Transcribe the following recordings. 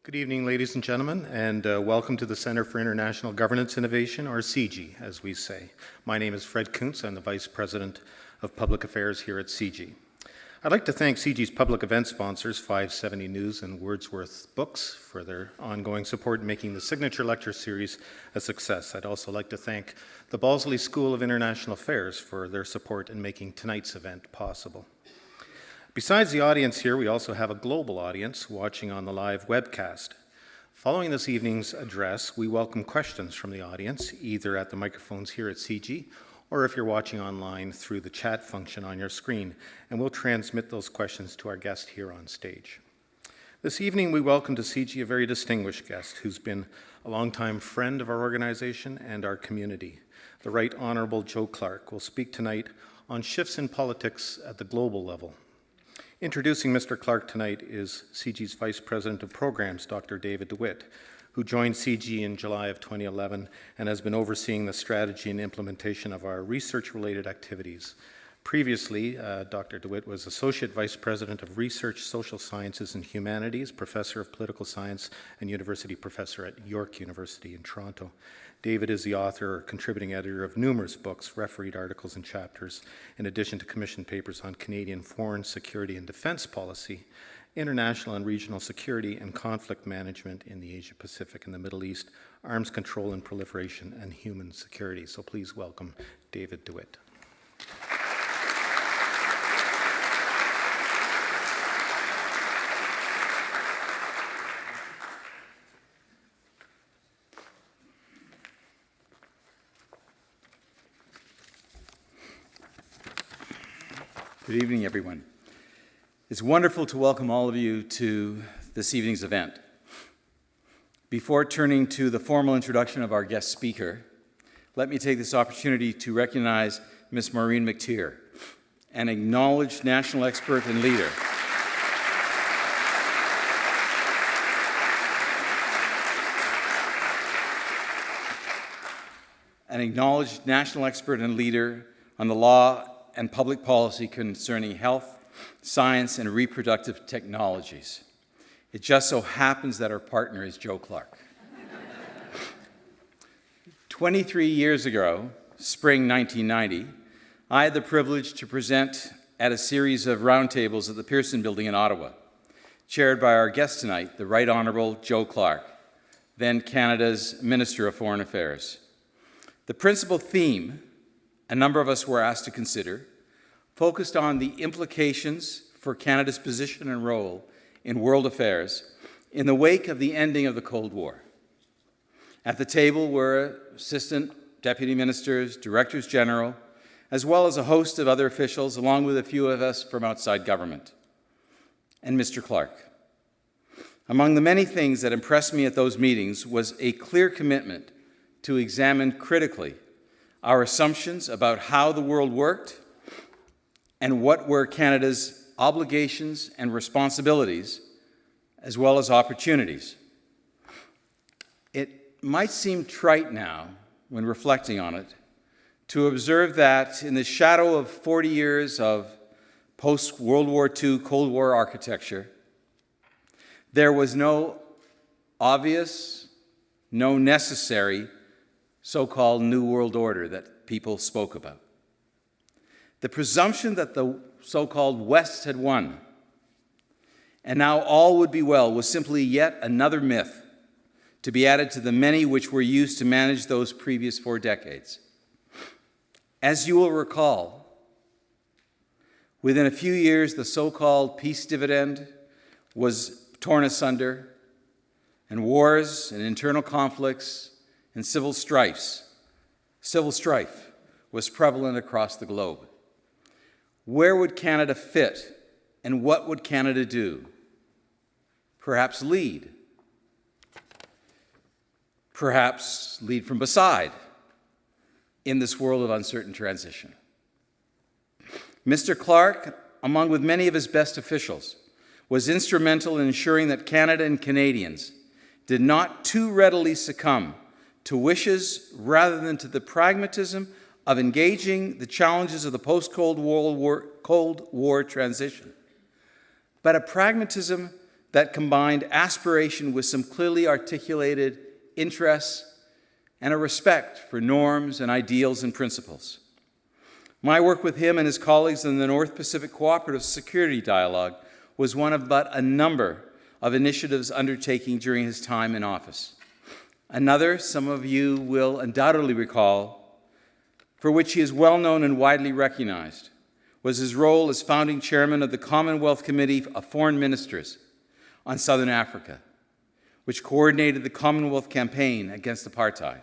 Good evening, ladies and gentlemen, and welcome to the Centre for International Governance Innovation, or CIGI, as we say. My name is Fred Kuntz. I'm the Vice President of Public Affairs here at CIGI. I'd like to thank CIGI's public event sponsors, 570 News and Wordsworth Books, for their ongoing support in making the Signature Lecture Series a success. I'd also like to thank the Balsley School of International Affairs for their support in making tonight's event possible. Besides the audience here, we also have a global audience watching on the live webcast. Following this evening's address, we welcome questions from the audience, either at the microphones here at CIGI, or if you're watching online through the chat function on your screen, and we'll transmit those questions to our guest here on stage. This evening, we welcome to CIGI a very distinguished guest who's been a longtime friend of our organization and our community. The Right Honorable Joe Clark will speak tonight on shifts in politics at the global level. Introducing Mr. Clark tonight is CIGI's Vice President of Programs, Dr. David DeWitt, who joined CIGI in July of 2011 and has been overseeing the strategy and implementation of our research-related activities. Previously, Dr. DeWitt was Associate Vice President of Research, Social Sciences and Humanities, Professor of Political Science, and University Professor at York University in Toronto. David is the author or contributing editor of numerous books, refereed articles and chapters, in addition to commissioned papers on Canadian foreign, security and defense policy, international and regional security and conflict management in the Asia-Pacific and the Middle East, arms control and proliferation, and human security. So please welcome David DeWitt. Good evening, everyone. It's wonderful to welcome all of you to this evening's event. Before turning to the formal introduction of our guest speaker, let me take this opportunity to recognize Ms. Maureen McTeer, an acknowledged national expert and leader. An acknowledged national expert and leader on the law and public policy concerning health, science, and reproductive technologies. It just so happens that our partner is Joe Clark. 23 years ago, spring 1990, I had the privilege to present at a series of roundtables at the Pearson Building in Ottawa, chaired by our guest tonight, the Right Honorable Joe Clark, then Canada's Minister of Foreign Affairs. The principal theme a number of us were asked to consider focused on the implications for Canada's position and role in world affairs in the wake of the ending of the Cold War. At the table were assistant deputy ministers, directors general, as well as a host of other officials, along with a few of us from outside government, and Mr. Clark. Among the many things that impressed me at those meetings was a clear commitment to examine critically our assumptions about how the world worked and what were Canada's obligations and responsibilities, as well as opportunities. It might seem trite now, when reflecting on it, to observe that in the shadow of 40 years of post-World War II Cold War architecture, there was no obvious, no necessary so-called New World Order that people spoke about. The presumption that the so-called West had won, and now all would be well, was simply yet another myth to be added to the many which were used to manage those previous 4 decades. As you will recall, within a few years, the so-called peace dividend was torn asunder, and wars and internal conflicts and civil strife was prevalent across the globe. Where would Canada fit, and what would Canada do? Perhaps lead. Perhaps lead from beside in this world of uncertain transition. Mr. Clark, along with many of his best officials, was instrumental in ensuring that Canada and Canadians did not too readily succumb to wishes rather than to the pragmatism of engaging the challenges of the post-Cold War transition, but a pragmatism that combined aspiration with some clearly articulated interests and a respect for norms and ideals and principles. My work with him and his colleagues in the North Pacific Cooperative Security Dialogue was one of but a number of initiatives undertaken during his time in office. Another, some of you will undoubtedly recall, for which he is well known and widely recognized, was his role as founding chairman of the Commonwealth Committee of Foreign Ministers on Southern Africa, which coordinated the Commonwealth campaign against apartheid.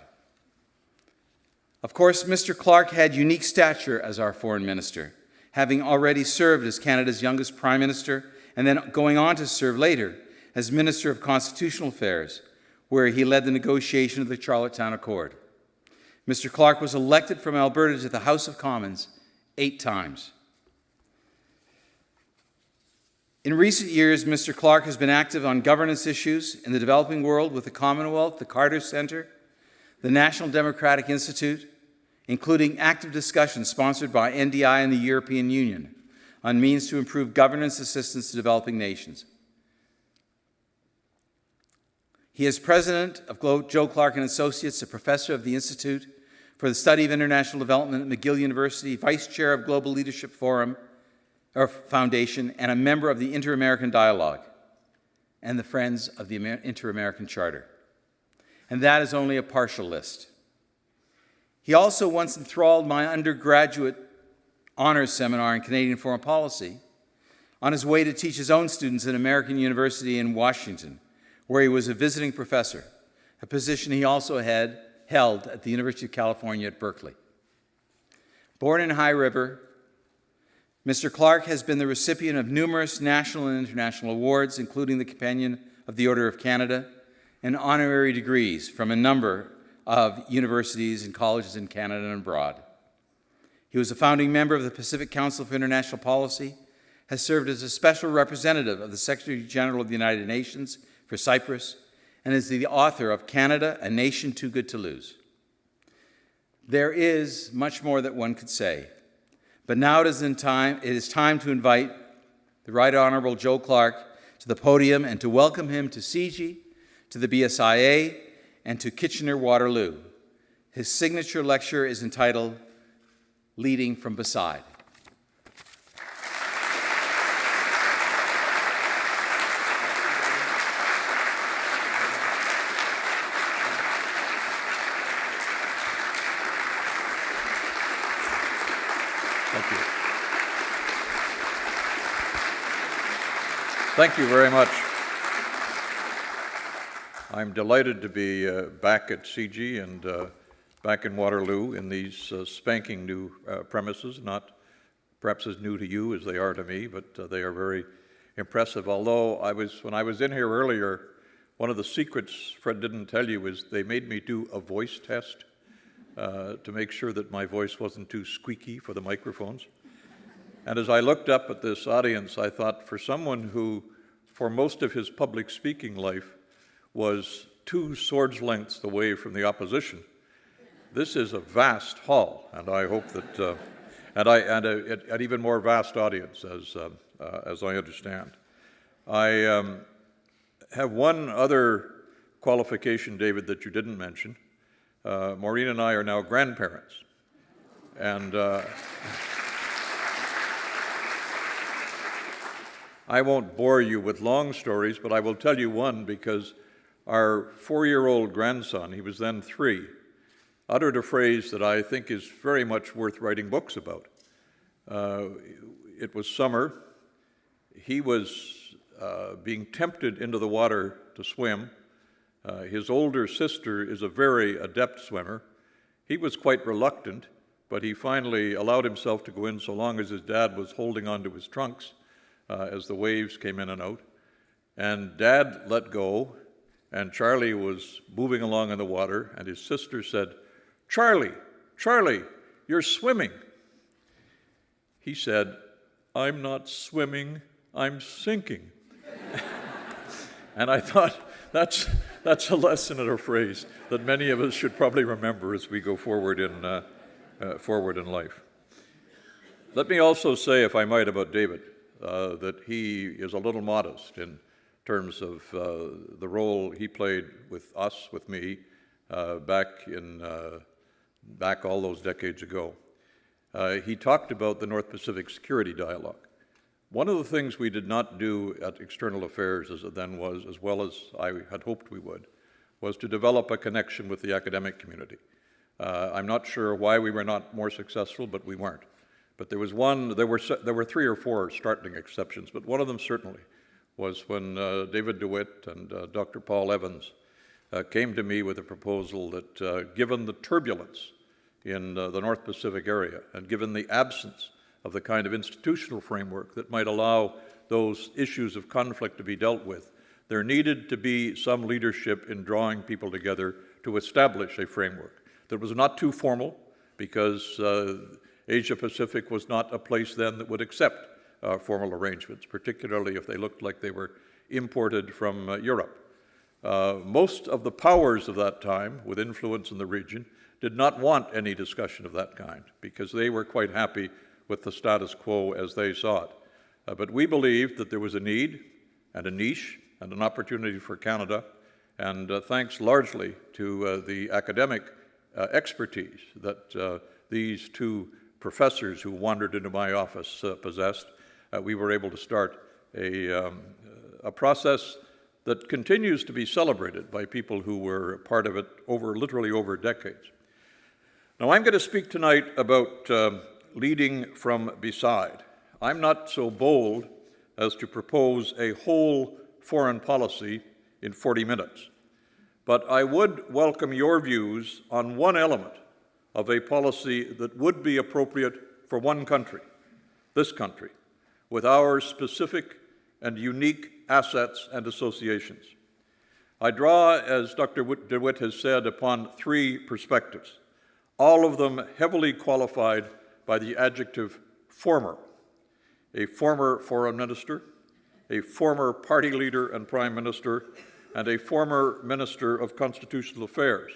Of course, Mr. Clark had unique stature as our foreign minister, having already served as Canada's youngest prime minister and then going on to serve later as Minister of Constitutional Affairs, where he led the negotiation of the Charlottetown Accord. Mr. Clark was elected from Alberta to the House of Commons 8 times. In recent years, Mr. Clark has been active on governance issues in the developing world with the Commonwealth, the Carter Centre, the National Democratic Institute, including active discussions sponsored by NDI and the European Union on means to improve governance assistance to developing nations. He is president of Joe Clark & Associates, a professor of the Institute for the Study of International Development at McGill University, vice chair of Global Leadership Foundation, and a member of the Inter-American Dialogue and the Friends of the Inter-American Charter. And that is only a partial list. He also once enthralled my undergraduate honors seminar in Canadian foreign policy on his way to teach his own students at American University in Washington, where he was a visiting professor, a position he also had held at the University of California at Berkeley. Born in High River, Mr. Clark has been the recipient of numerous national and international awards, including the Companion of the Order of Canada and honorary degrees from a number of universities and colleges in Canada and abroad. He was a founding member of the Pacific Council for International Policy, has served as a special representative of the Secretary General of the United Nations for Cyprus, and is the author of Canada, a Nation Too Good to Lose. There is much more that one could say, but now it is time to invite the Right Honorable Joe Clark to the podium and to welcome him to CIGI, to the BSIA, and to Kitchener-Waterloo. His signature lecture is entitled Leading from Beside. Thank you. Thank you very much. I'm delighted to be back at CIGI and back in Waterloo in these spanking new premises, not perhaps as new to you as they are to me, but they are very impressive. Although when I was in here earlier, one of the secrets Fred didn't tell you is they made me do a voice test to make sure that my voice wasn't too squeaky for the microphones. And as I looked up at this audience, I thought, for someone who, for most of his public speaking life, was 2 swords lengths away from the opposition, this is a vast hall, and I hope that, and an even more vast audience, as I understand. I have one other qualification, David, that you didn't mention. Maureen and I are now grandparents, and I won't bore you with long stories, but I will tell you one, because our 4-year-old grandson, he was then 3, uttered a phrase that I think is very much worth writing books about. It was summer. He was being tempted into the water to swim. His older sister is a very adept swimmer. He was quite reluctant, but he finally allowed himself to go in so long as his dad was holding onto his trunks as the waves came in and out. And Dad let go, and Charlie was moving along in the water, and his sister said, "Charlie, Charlie, you're swimming." He said, "I'm not swimming, I'm sinking." And I thought, that's a lesson and a phrase that many of us should probably remember as we go forward in life. Let me also say, if I might, about David, that he is a little modest in terms of the role he played with us, with me, back all those decades ago. He talked about the North Pacific Security Dialogue. One of the things we did not do at External Affairs, as it then was, as well as I had hoped we would, was to develop a connection with the academic community. I'm not sure why we were not more successful, but we weren't. But there were 3 or 4 startling exceptions, but one of them certainly was when David DeWitt and Dr. Paul Evans came to me with a proposal that given the turbulence in the North Pacific area and given the absence of the kind of institutional framework that might allow those issues of conflict to be dealt with, there needed to be some leadership in drawing people together to establish a framework that was not too formal, because Asia Pacific was not a place then that would accept formal arrangements, particularly if they looked like they were imported from Europe. Most of the powers of that time, with influence in the region, did not want any discussion of that kind, because they were quite happy with the status quo as they saw it. But we believed that there was a need and a niche and an opportunity for Canada, and thanks largely to the academic expertise that these 2 professors who wandered into my office possessed, we were able to start a process that continues to be celebrated by people who were part of it literally over decades. Now, I'm going to speak tonight about leading from beside. I'm not so bold as to propose a whole foreign policy in 40 minutes, but I would welcome your views on one element of a policy that would be appropriate for one country, this country, with our specific and unique assets and associations. I draw, as Dr. DeWitt has said, upon 3 perspectives, all of them heavily qualified by the adjective former. A former foreign minister, a former party leader and prime minister, and a former minister of constitutional affairs.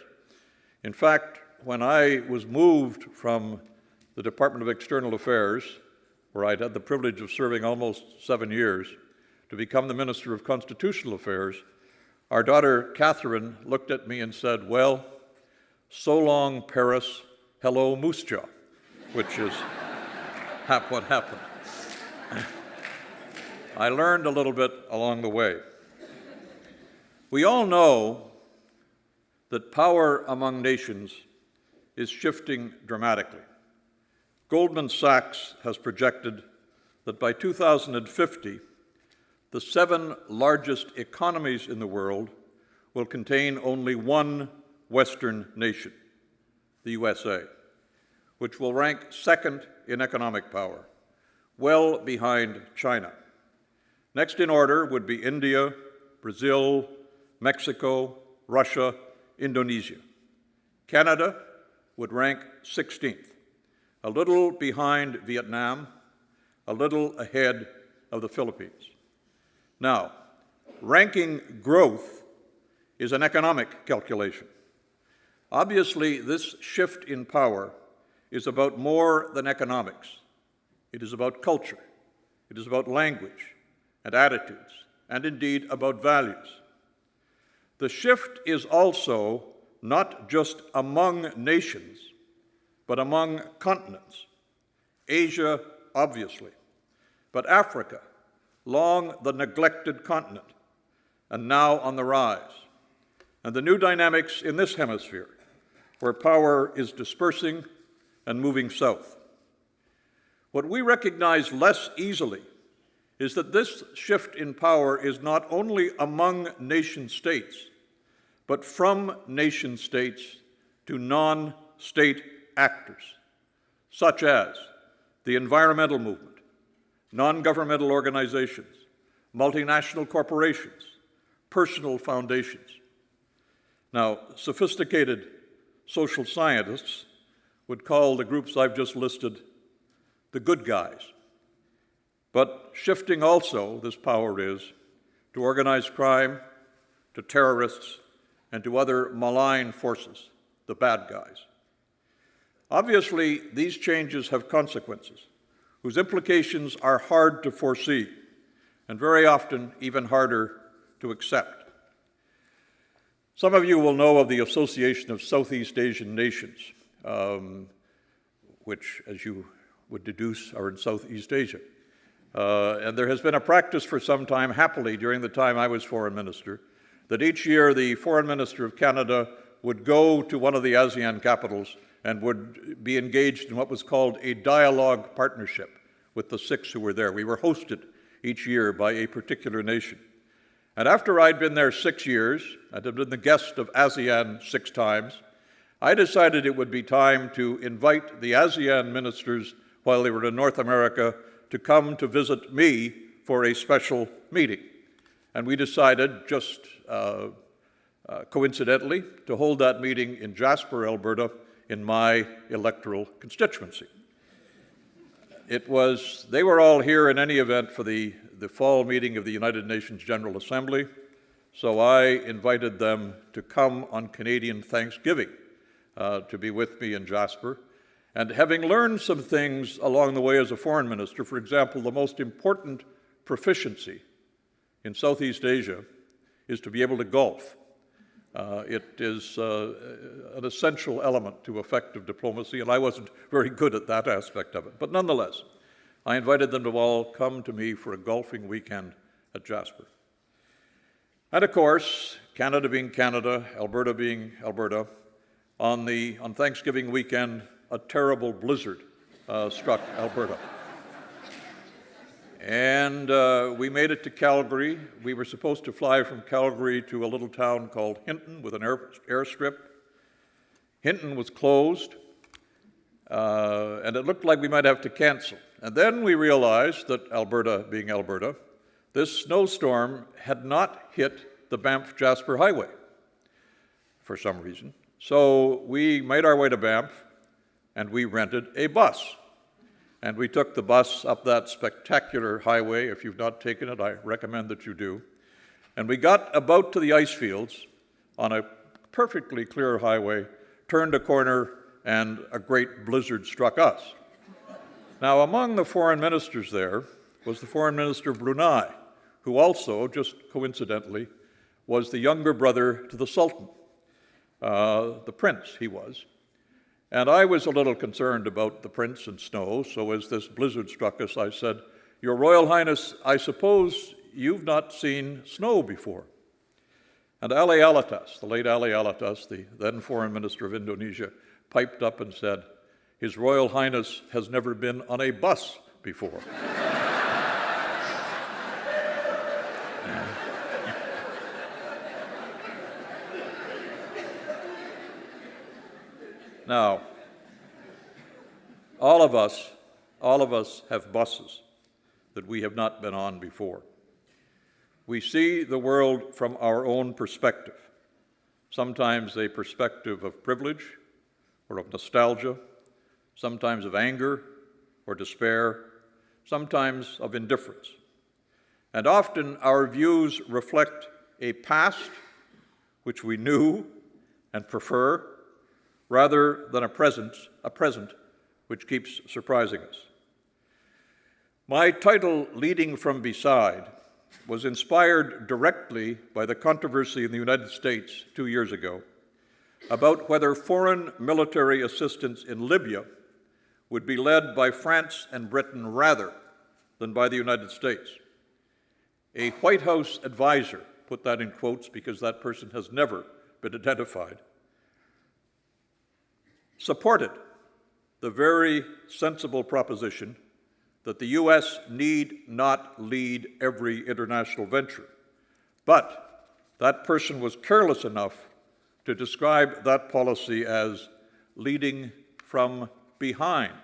In fact, when I was moved from the Department of External Affairs, where I'd had the privilege of serving almost 7 years, to become the Minister of Constitutional Affairs, our daughter Catherine looked at me and said, "Well, so long Paris, hello Moose Jaw," which is what happened. I learned a little bit along the way. We all know that power among nations is shifting dramatically. Goldman Sachs has projected that by 2050, the 7 largest economies in the world will contain only one Western nation, the USA, which will rank 2nd in economic power, well behind China. Next in order would be India, Brazil, Mexico, Russia, Indonesia. Canada would rank 16th, a little behind Vietnam, a little ahead of the Philippines. Now, ranking growth is an economic calculation. Obviously, this shift in power is about more than economics. It is about culture. It is about language and attitudes, and indeed about values. The shift is also not just among nations, but among continents. Asia, obviously, but Africa, long the neglected continent, and now on the rise, and the new dynamics in this hemisphere, where power is dispersing and moving south. What we recognize less easily is that this shift in power is not only among nation states, but from nation states to non-state actors, such as the environmental movement, non-governmental organizations, multinational corporations, personal foundations. Now, sophisticated social scientists would call the groups I've just listed the good guys. But shifting also, this power is, to organized crime, to terrorists, and to other malign forces, the bad guys. Obviously, these changes have consequences whose implications are hard to foresee, and very often even harder to accept. Some of you will know of the Association of Southeast Asian Nations, which, as you would deduce, are in Southeast Asia. And there has been a practice for some time, happily, during the time I was foreign minister, that each year the foreign minister of Canada would go to one of the ASEAN capitals and would be engaged in what was called a dialogue partnership with the 6 who were there. We were hosted each year by a particular nation. And after I'd been there 6 years, and had been the guest of ASEAN 6 times, I decided it would be time to invite the ASEAN ministers, while they were in North America, to come to visit me for a special meeting. And we decided, just coincidentally, to hold that meeting in Jasper, Alberta, in my electoral constituency. They were all here in any event for the fall meeting of the United Nations General Assembly, so I invited them to come on Canadian Thanksgiving to be with me in Jasper. And having learned some things along the way as a foreign minister, for example, the most important proficiency in Southeast Asia is to be able to golf. It is an essential element to effective diplomacy, and I wasn't very good at that aspect of it. But nonetheless, I invited them to all come to me for a golfing weekend at Jasper. And of course, Canada being Canada, Alberta being Alberta, on Thanksgiving weekend, a terrible blizzard struck Alberta. And we made it to Calgary. We were supposed to fly from Calgary to a little town called Hinton with an airstrip. Hinton was closed, and it looked like we might have to cancel. And then we realized that Alberta being Alberta, this snowstorm had not hit the Banff-Jasper Highway for some reason. So we made our way to Banff, and we rented a bus. And we took the bus up that spectacular highway. If you've not taken it, I recommend that you do. And we got about to the ice fields on a perfectly clear highway, turned a corner, and a great blizzard struck us. Now, among the foreign ministers there was the foreign minister of Brunei, who also, just coincidentally, was the younger brother to the Sultan, the prince he was. And I was a little concerned about the prince and snow, so as this blizzard struck us, I said, "Your Royal Highness, I suppose you've not seen snow before." And Ali Alatas, the late Ali Alatas, the then foreign minister of Indonesia, piped up and said, "His Royal Highness has never been on a bus before." Now, all of us have buses that we have not been on before. We see the world from our own perspective, sometimes a perspective of privilege or of nostalgia, sometimes of anger or despair, sometimes of indifference. And often our views reflect a past which we knew and prefer, rather than a present which keeps surprising us. My title, Leading from Beside, was inspired directly by the controversy in the United States 2 years ago about whether foreign military assistance in Libya would be led by France and Britain rather than by the United States. A White House advisor, put that in quotes because that person has never been identified, supported the very sensible proposition that the U.S. need not lead every international venture. But that person was careless enough to describe that policy as leading from behind.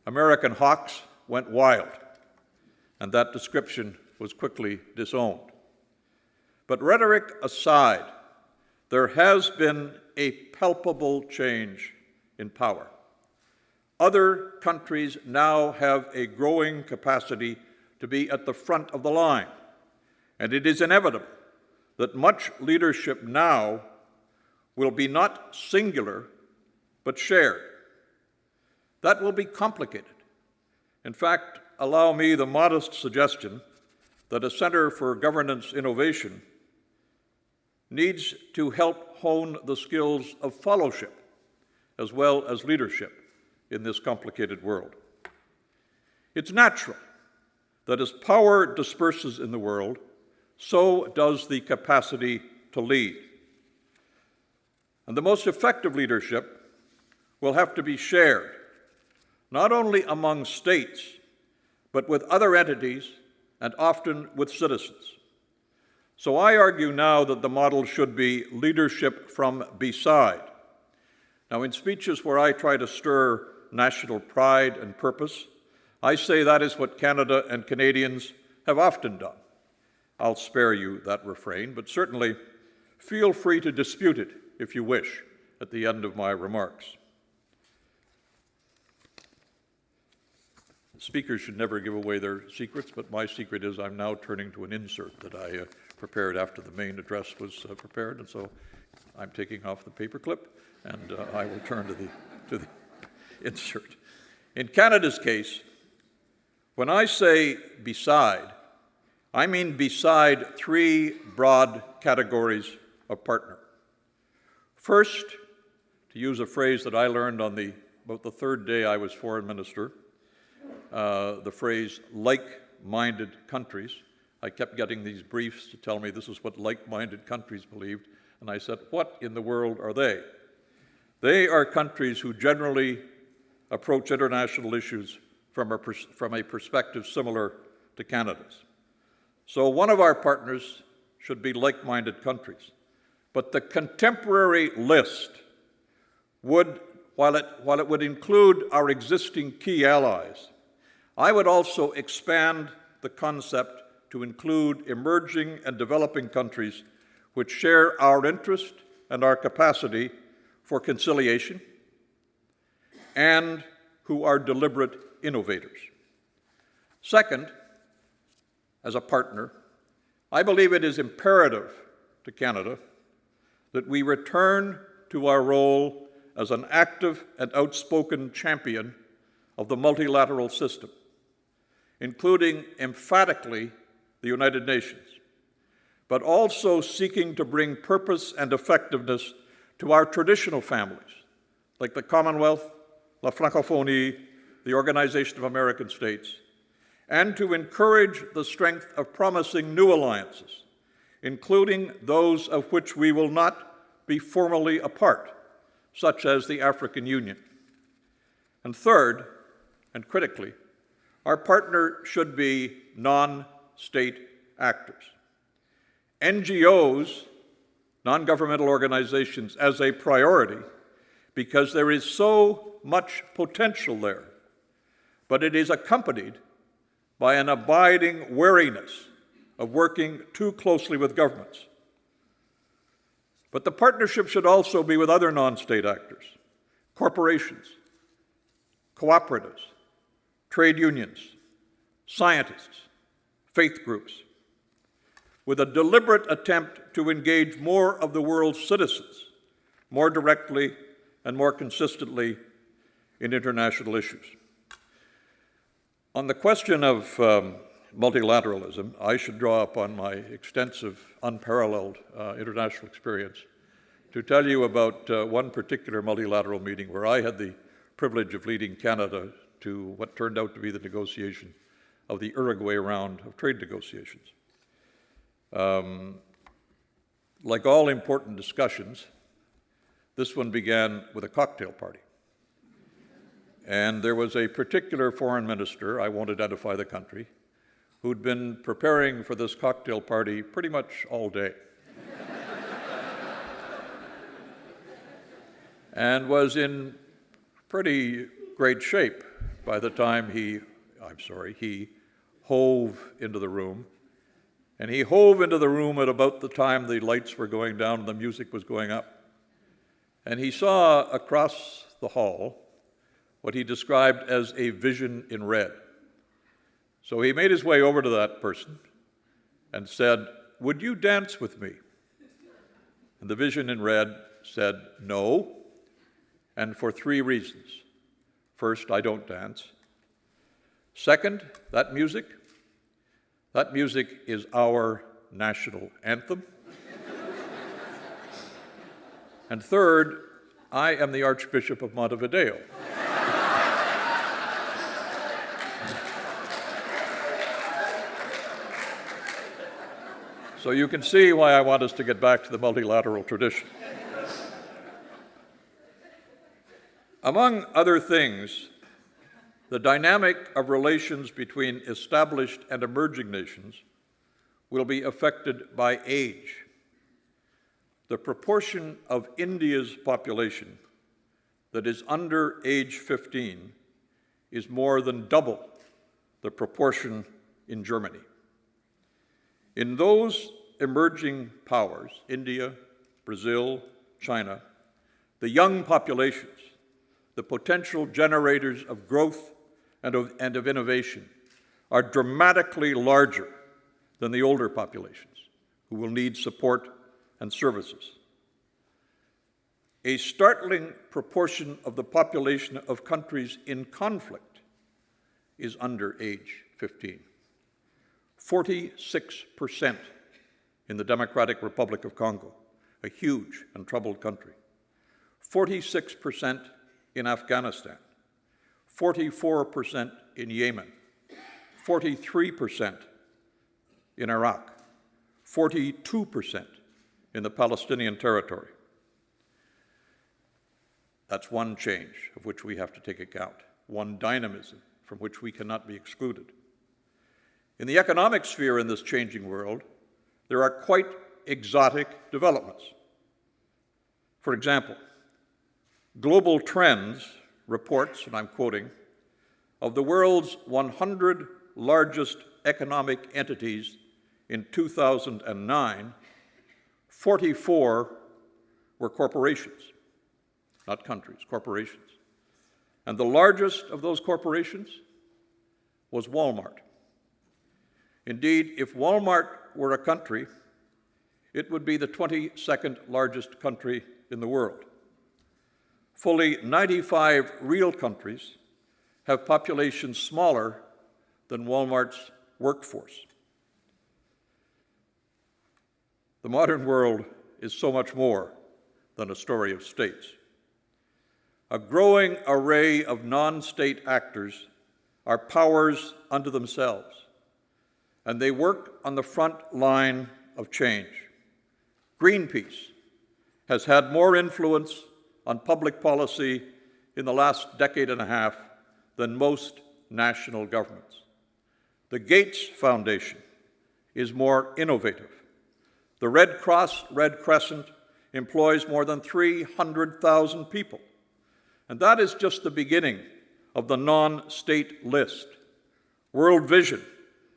American hawks went wild, and that description was quickly disowned. But rhetoric aside, there has been a palpable change in power. Other countries now have a growing capacity to be at the front of the line, and it is inevitable that much leadership now will be not singular, but shared. That will be complicated. In fact, allow me the modest suggestion that a Center for Governance Innovation needs to help hone the skills of fellowship as well as leadership in this complicated world. It's natural that as power disperses in the world, so does the capacity to lead. And the most effective leadership will have to be shared, not only among states, but with other entities and often with citizens. So I argue now that the model should be leadership from beside. Now, in speeches where I try to stir national pride and purpose, I say that is what Canada and Canadians have often done. I'll spare you that refrain, but certainly feel free to dispute it if you wish at the end of my remarks. Speakers should never give away their secrets, but my secret is I'm now turning to an insert that I prepared after the main address was prepared, and so I'm taking off the paperclip, and I will turn to the insert. In Canada's case, when I say beside, I mean beside three broad categories of partner. First, to use a phrase that I learned on about the third day I was foreign minister, the phrase like-minded countries. I kept getting these briefs to tell me this is what like-minded countries believed, and I said, what in the world are they? They are countries who generally approach international issues from a perspective similar to Canada's. So one of our partners should be like-minded countries. But the contemporary list would, while it would include our existing key allies, I would also expand the concept to include emerging and developing countries which share our interest and our capacity for conciliation and who are deliberate innovators. Second, as a partner, I believe it is imperative to Canada that we return to our role as an active and outspoken champion of the multilateral system, including emphatically the United Nations, but also seeking to bring purpose and effectiveness to our traditional families, like the Commonwealth, La Francophonie, the Organization of American States, and to encourage the strength of promising new alliances, including those of which we will not be formally a part, such as the African Union. And third, and critically, our partner should be non-state actors. NGOs, non-governmental organizations, as a priority, because there is so much potential there, but it is accompanied by an abiding wariness of working too closely with governments. But the partnership should also be with other non-state actors, corporations, cooperatives, trade unions, scientists, faith groups, with a deliberate attempt to engage more of the world's citizens more directly and more consistently in international issues. On the question of multilateralism, I should draw upon my extensive, unparalleled international experience to tell you about one particular multilateral meeting where I had the privilege of leading Canada to what turned out to be the negotiation of the Uruguay round of trade negotiations. Like all important discussions, this one began with a cocktail party. And there was a particular foreign minister, I won't identify the country, who'd been preparing for this cocktail party pretty much all day. And was in pretty great shape by the time he hove into the room. And he hove into the room at about the time the lights were going down and the music was going up. And he saw across the hall what he described as a vision in red. So he made his way over to that person and said, "Would you dance with me?" And the vision in red said, "No, and for three reasons. First, I don't dance. Second, that music That music is our national anthem. And third, I am the Archbishop of Montevideo. So you can see why I want us to get back to the multilateral tradition. Among other things, the dynamic of relations between established and emerging nations will be affected by age. The proportion of India's population that is under age 15 is more than double the proportion in Germany. In those emerging powers, India, Brazil, China, the young populations, the potential generators of growth and of innovation, are dramatically larger than the older populations, who will need support and services. A startling proportion of the population of countries in conflict is under age 15. 46% in the Democratic Republic of Congo, a huge and troubled country. 46% in Afghanistan. 44% in Yemen. 43% in Iraq. 42% in the Palestinian territory. That's one change of which we have to take account, one dynamism from which we cannot be excluded. In the economic sphere in this changing world, there are quite exotic developments. For example, Global Trends reports, and I'm quoting, of the world's 100 largest economic entities in 2009, 44 were corporations, not countries, corporations. And the largest of those corporations was Walmart. Indeed, if Walmart were a country, it would be the 22nd largest country in the world. Fully 95 real countries have populations smaller than Walmart's workforce. The modern world is so much more than a story of states. A growing array of non-state actors are powers unto themselves, and they work on the front line of change. Greenpeace has had more influence on public policy in the last decade and a half than most national governments. The Gates Foundation is more innovative. The Red Cross, Red Crescent employs more than 300,000 people. And that is just the beginning of the non-state list. World Vision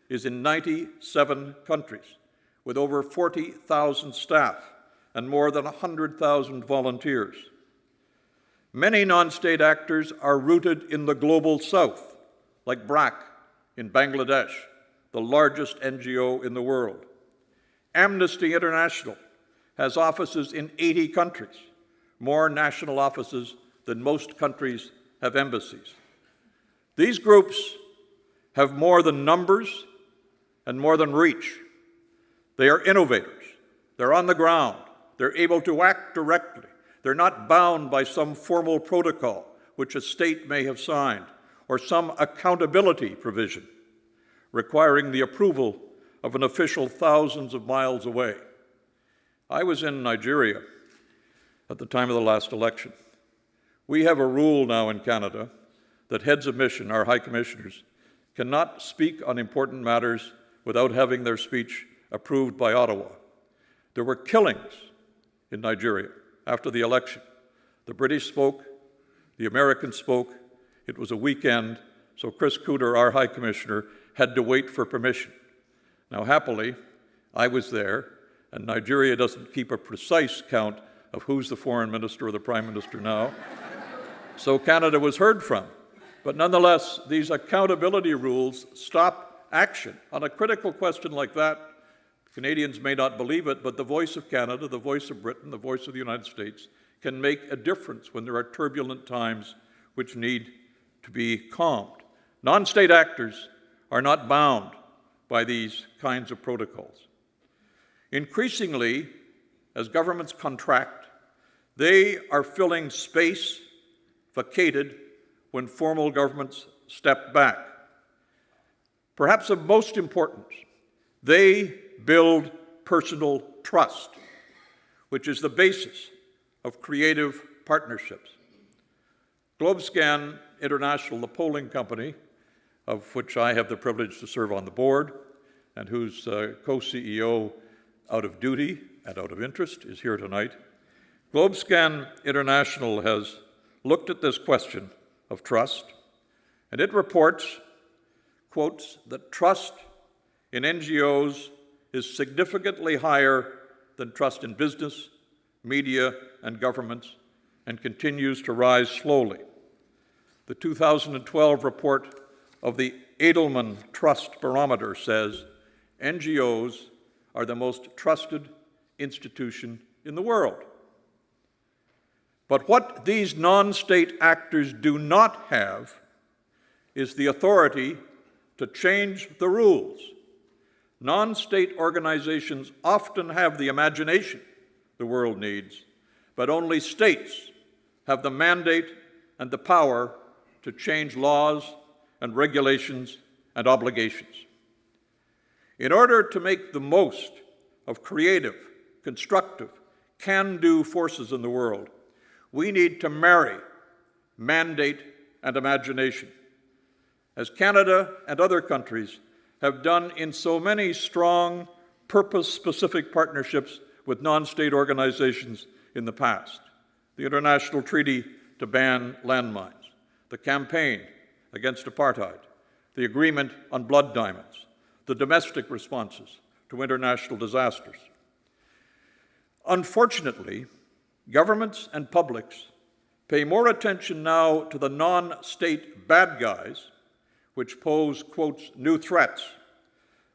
is in 97 countries with over 40,000 staff and more than 100,000 volunteers. Many non-state actors are rooted in the global south, like BRAC in Bangladesh, the largest NGO in the world. Amnesty International has offices in 80 countries, more national offices than most countries have embassies. These groups have more than numbers and more than reach. They are innovators. They're on the ground. They're able to act directly. They're not bound by some formal protocol which a state may have signed or some accountability provision requiring the approval of an official thousands of miles away. I was in Nigeria at the time of the last election. We have a rule now in Canada that heads of mission, our high commissioners, cannot speak on important matters without having their speech approved by Ottawa. There were killings in Nigeria after the election. The British spoke, the Americans spoke. It was a weekend, so Chris Cooter, our high commissioner, had to wait for permission. Now, happily, I was there, and Nigeria doesn't keep a precise count of who's the foreign minister or the prime minister now. So Canada was heard from. But nonetheless, these accountability rules stop action. On a critical question like that, Canadians may not believe it, but the voice of Canada, the voice of Britain, the voice of the United States can make a difference when there are turbulent times which need to be calmed. Non-state actors are not bound by these kinds of protocols. Increasingly, as governments contract, they are filling space vacated when formal governments step back. Perhaps of most importance, they build personal trust, which is the basis of creative partnerships. Globescan International, the polling company, of which I have the privilege to serve on the board, and whose co-CEO, out of duty and out of interest, is here tonight. Globescan International has looked at this question of trust, and it reports, quotes, that trust in NGOs is significantly higher than trust in business, media, and governments, and continues to rise slowly. The 2012 report of the Edelman Trust Barometer says NGOs are the most trusted institution in the world. But what these non-state actors do not have is the authority to change the rules. Non-state organizations often have the imagination the world needs, but only states have the mandate and the power to change laws and regulations and obligations. In order to make the most of creative, constructive, can-do forces in the world, we need to marry mandate and imagination, as Canada and other countries have done in so many strong, purpose-specific partnerships with non-state organizations in the past. The International Treaty to Ban Landmines, the Campaign Against Apartheid, the Agreement on Blood Diamonds, the domestic responses to international disasters. Unfortunately, governments and publics pay more attention now to the non-state bad guys, which pose, quotes, new threats,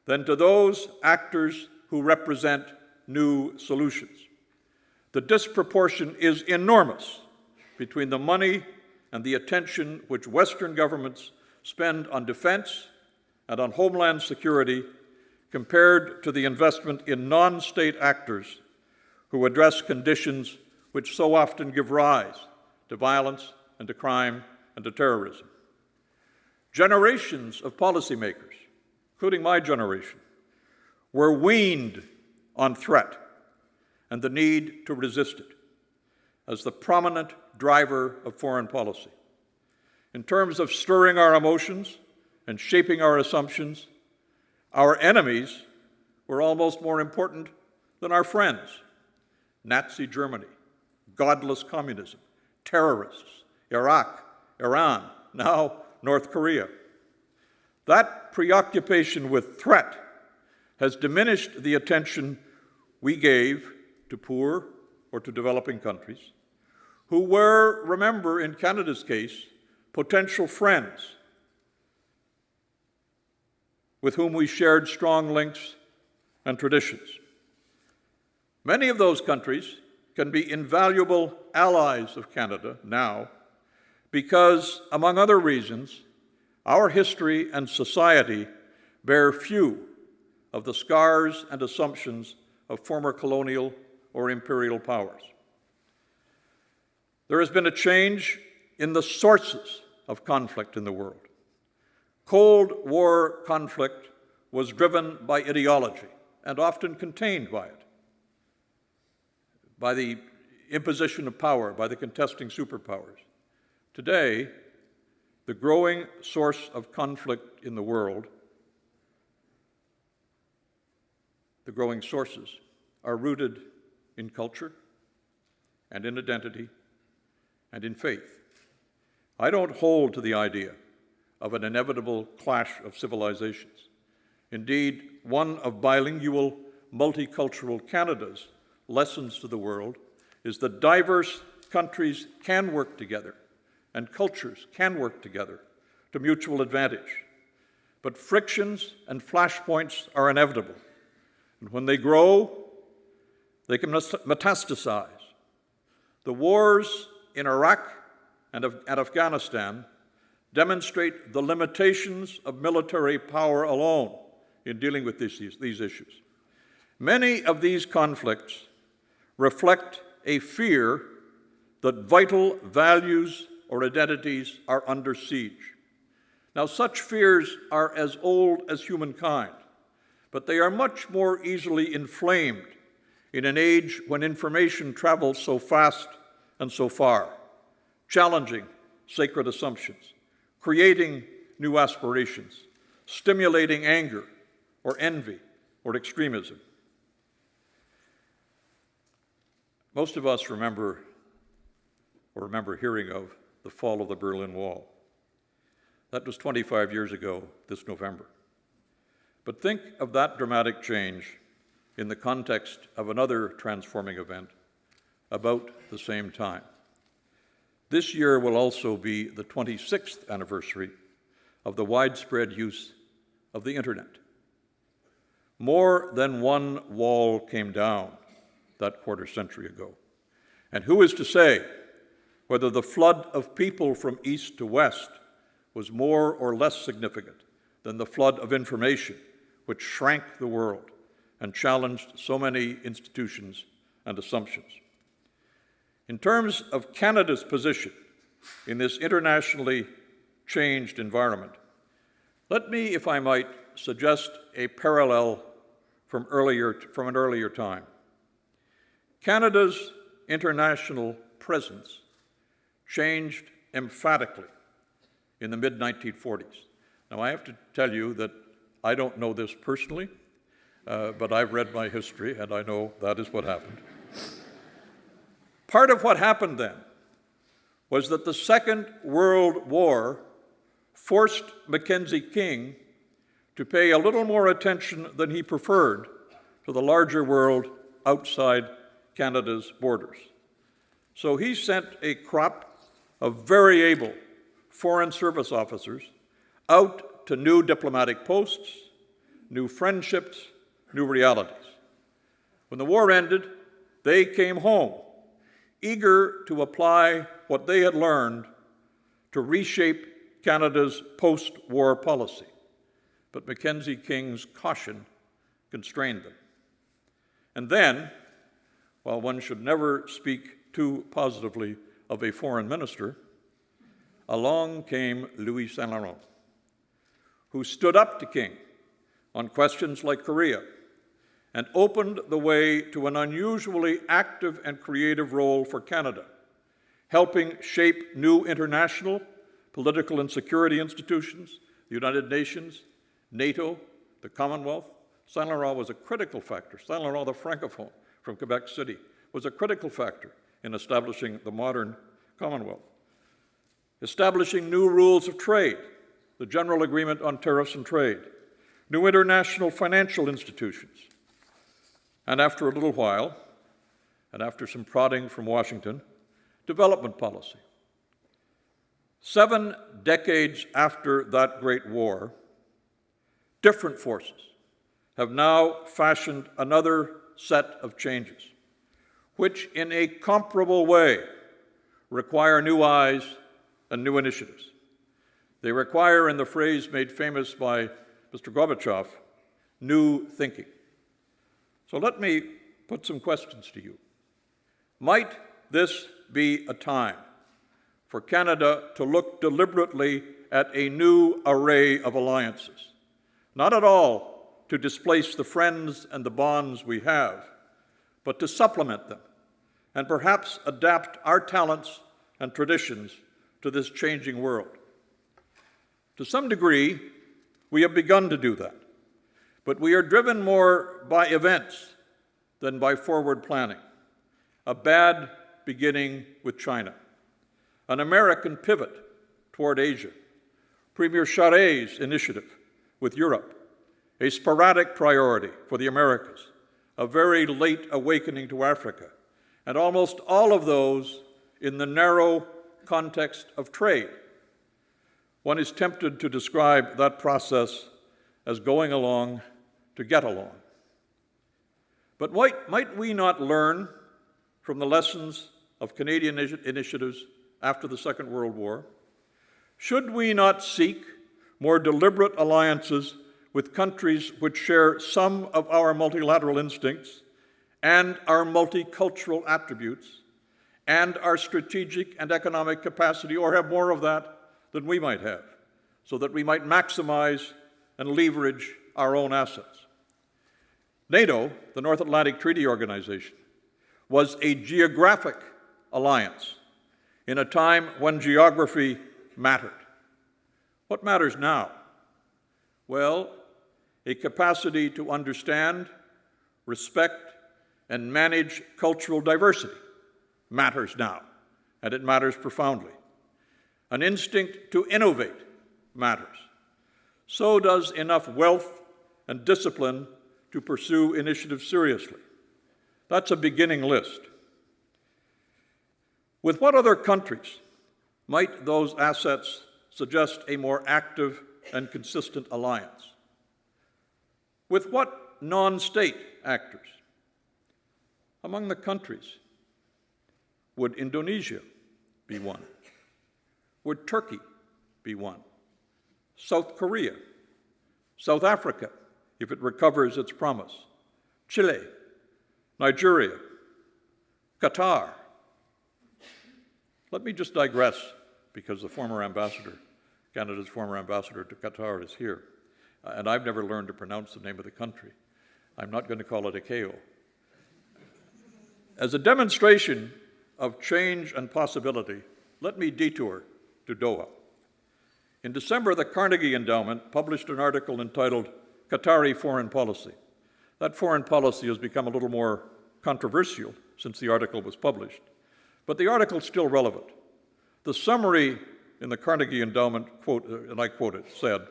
than to those actors who represent new solutions. The disproportion is enormous between the money and the attention which Western governments spend on defense and on homeland security compared to the investment in non-state actors who address conditions which so often give rise to violence and to crime and to terrorism. Generations of policymakers, including my generation, were weaned on threat and the need to resist it as the prominent driver of foreign policy. In terms of stirring our emotions and shaping our assumptions, our enemies were almost more important than our friends. Nazi Germany, godless communism, terrorists, Iraq, Iran, now North Korea. That preoccupation with threat has diminished the attention we gave to poor or to developing countries, who were, remember, in Canada's case, potential friends with whom we shared strong links and traditions. Many of those countries can be invaluable allies of Canada now because, among other reasons, our history and society bear few of the scars and assumptions of former colonial or imperial powers. There has been a change in the sources of conflict in the world. Cold War conflict was driven by ideology and often contained by it, by the imposition of power, by the contesting superpowers. Today, the growing source of conflict in the world, the growing sources, are rooted in culture and in identity and in faith. I don't hold to the idea of an inevitable clash of civilizations. Indeed, one of bilingual, multicultural Canada's lessons to the world is that diverse countries can work together and cultures can work together to mutual advantage. But frictions and flashpoints are inevitable. And when they grow, they can metastasize. The wars in Iraq and Afghanistan demonstrate the limitations of military power alone in dealing with these issues. Many of these conflicts reflect a fear that vital values or identities are under siege. Now, such fears are as old as humankind, but they are much more easily inflamed in an age when information travels so fast and so far, challenging sacred assumptions, creating new aspirations, stimulating anger or envy or extremism. Most of us remember hearing of the fall of the Berlin Wall. That was 25 years ago this November. But think of that dramatic change in the context of another transforming event about the same time. This year will also be the 26th anniversary of the widespread use of the internet. More than one wall came down that quarter century ago. And who is to say whether the flood of people from east to west was more or less significant than the flood of information which shrank the world and challenged so many institutions and assumptions? In terms of Canada's position in this internationally changed environment, let me, if I might, suggest a parallel from an earlier time. Canada's international presence changed emphatically in the mid-1940s. Now, I have to tell you that I don't know this personally, but I've read my history, and I know that is what happened. Part of what happened then was that the Second World War forced Mackenzie King to pay a little more attention than he preferred to the larger world outside Canada's borders. So he sent a crop of very able foreign service officers out to new diplomatic posts, new friendships, new realities. When the war ended, they came home, eager to apply what they had learned to reshape Canada's post-war policy. But Mackenzie King's caution constrained them. And then, while one should never speak too positively of a foreign minister, along came Louis Saint Laurent, who stood up to King on questions like Korea and opened the way to an unusually active and creative role for Canada, helping shape new international political and security institutions, the United Nations, NATO, the Commonwealth. Saint Laurent was a critical factor. Saint Laurent, the Francophone from Quebec City, was a critical factor in establishing the modern Commonwealth. Establishing new rules of trade, the General Agreement on Tariffs and Trade, new international financial institutions, and after a little while, and after some prodding from Washington, development policy. 7 decades after that great war, different forces have now fashioned another set of changes, which in a comparable way require new eyes and new initiatives. They require, in the phrase made famous by Mr. Gorbachev, new thinking. So let me put some questions to you. Might this be a time for Canada to look deliberately at a new array of alliances, not at all to displace the friends and the bonds we have, but to supplement them and perhaps adapt our talents and traditions to this changing world? To some degree, we have begun to do that, but we are driven more by events than by forward planning. A bad beginning with China, an American pivot toward Asia, Premier Charest's initiative with Europe, a sporadic priority for the Americas, a very late awakening to Africa, and almost all of those in the narrow context of trade. One is tempted to describe that process as going along to get along. But might we not learn from the lessons of Canadian initiatives after the Second World War? Should we not seek more deliberate alliances with countries which share some of our multilateral instincts and our multicultural attributes and our strategic and economic capacity, or have more of that than we might have, so that we might maximize and leverage our own assets. NATO, the North Atlantic Treaty Organization, was a geographic alliance in a time when geography mattered. What matters now? Well, a capacity to understand, respect, and manage cultural diversity matters now, and it matters profoundly. An instinct to innovate matters. So does enough wealth and discipline to pursue initiatives seriously. That's a beginning list. With what other countries might those assets suggest a more active and consistent alliance? With what non-state actors? Among the countries, would Indonesia be one? Would Turkey be one? South Korea? South Africa, if it recovers its promise? Chile? Nigeria? Qatar? Let me just digress, because the former ambassador, Canada's former ambassador to Qatar, is here. And I've never learned to pronounce the name of the country. I'm not going to call it ICAO. As a demonstration of change and possibility, let me detour to Doha. In December, the Carnegie Endowment published an article entitled Qatari Foreign Policy. That foreign policy has become a little more controversial since the article was published, but the article is still relevant. The summary in the Carnegie Endowment, and I quote it, said,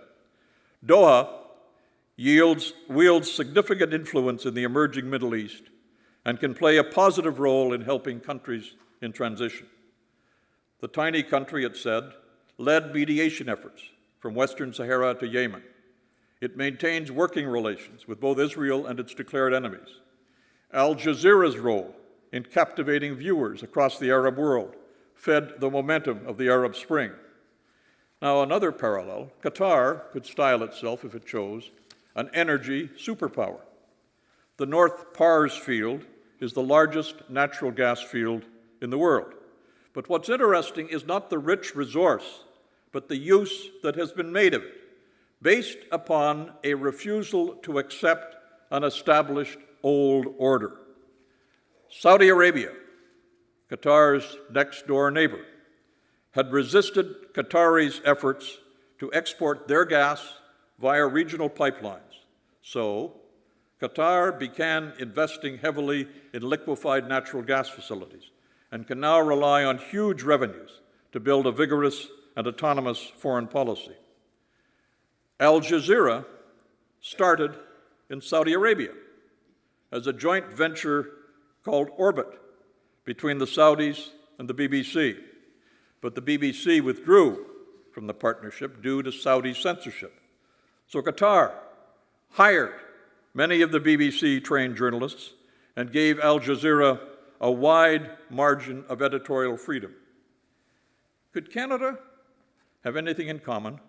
Doha wields significant influence in the emerging Middle East and can play a positive role in helping countries in transition. The tiny country, it said, led mediation efforts from Western Sahara to Yemen. It maintains working relations with both Israel and its declared enemies. Al Jazeera's role in captivating viewers across the Arab world fed the momentum of the Arab Spring. Now, another parallel, Qatar could style itself, if it chose, an energy superpower. The North Pars field is the largest natural gas field in the world. But what's interesting is not the rich resource, but the use that has been made of it, based upon a refusal to accept an established old order. Saudi Arabia, Qatar's next-door neighbor, had resisted Qataris' efforts to export their gas via regional pipelines. So, Qatar began investing heavily in liquefied natural gas facilities and can now rely on huge revenues to build a vigorous and autonomous foreign policy. Al Jazeera started in Saudi Arabia as a joint venture called Orbit between the Saudis and the BBC. But the BBC withdrew from the partnership due to Saudi censorship. So Qatar hired many of the BBC-trained journalists and gave Al Jazeera a wide margin of editorial freedom. Could Canada have anything in common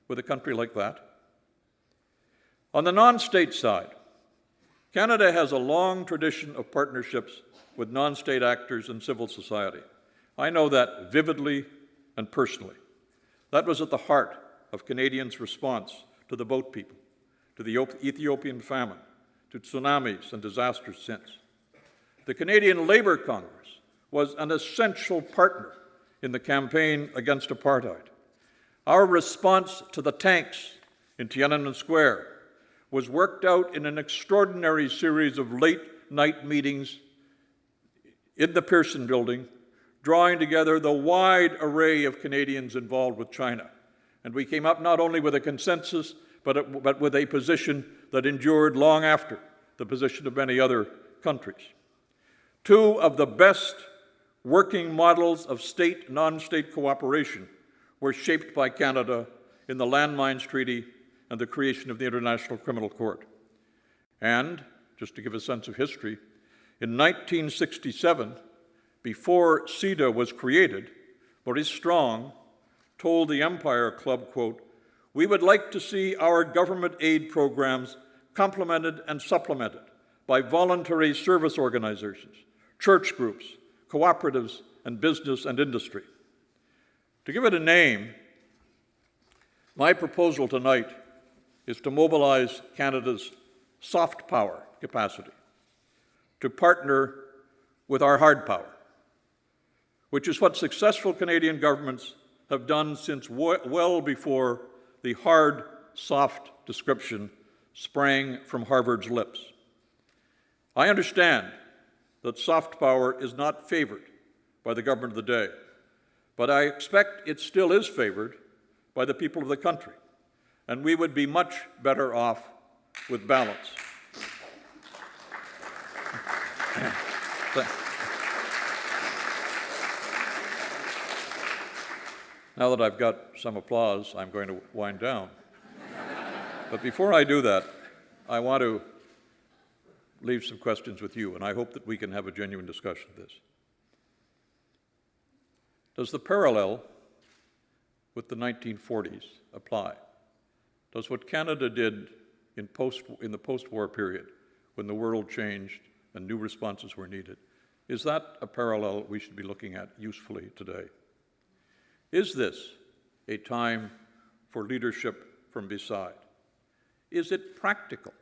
with a country like that? On the non-state side, Canada has a long tradition of partnerships with non-state actors and civil society. I know that vividly and personally. That was at the heart of Canadians' response to the boat people, to the Ethiopian famine, to tsunamis and disasters since. The Canadian Labour Congress was an essential partner in the campaign against apartheid. Our response to the tanks in Tiananmen Square was worked out in an extraordinary series of late-night meetings in the Pearson Building, drawing together the wide array of Canadians involved with China. And we came up not only with a consensus, but with a position that endured long after the position of many other countries. Two of the best working models of state, non-state cooperation were shaped by Canada in the Landmines Treaty and the creation of the International Criminal Court. And, just to give a sense of history, in 1967, before CEDA was created, Maurice Strong told the Empire Club, quote, We would like to see our government aid programs complemented and supplemented by voluntary service organizations, church groups, cooperatives, and business and industry. To give it a name, my proposal tonight is to mobilize Canada's soft power capacity to partner with our hard power, which is what successful Canadian governments have done since well before the hard, soft description sprang from Harvard's lips. I understand that soft power is not favored by the government of the day, but I expect it still is favored by the people of the country, and we would be much better off with balance. Now that I've got some applause, I'm going to wind down. But before I do that, I want to leave some questions with you, and I hope that we can have a genuine discussion of this. Does the parallel with the 1940s apply? Does what Canada did in the post-war period, when the world changed and new responses were needed, is that a parallel we should be looking at usefully today? Is this a time for leadership from beside? Is it practical?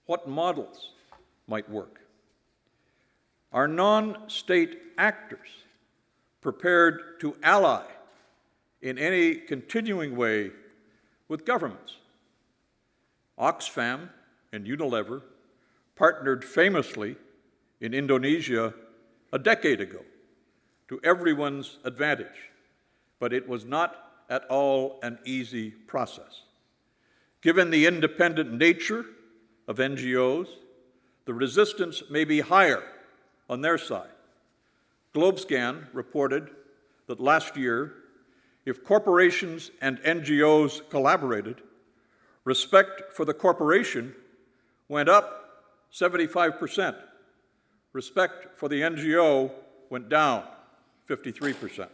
What models might work? Are non-state actors prepared to ally in any continuing way with governments? Oxfam and Unilever partnered famously in Indonesia a decade ago to everyone's advantage, but it was not at all an easy process. Given the independent nature of NGOs, the resistance may be higher on their side. Globescan reported that last year, if corporations and NGOs collaborated, respect for the corporation went up 75%. Respect for the NGO went down 53%.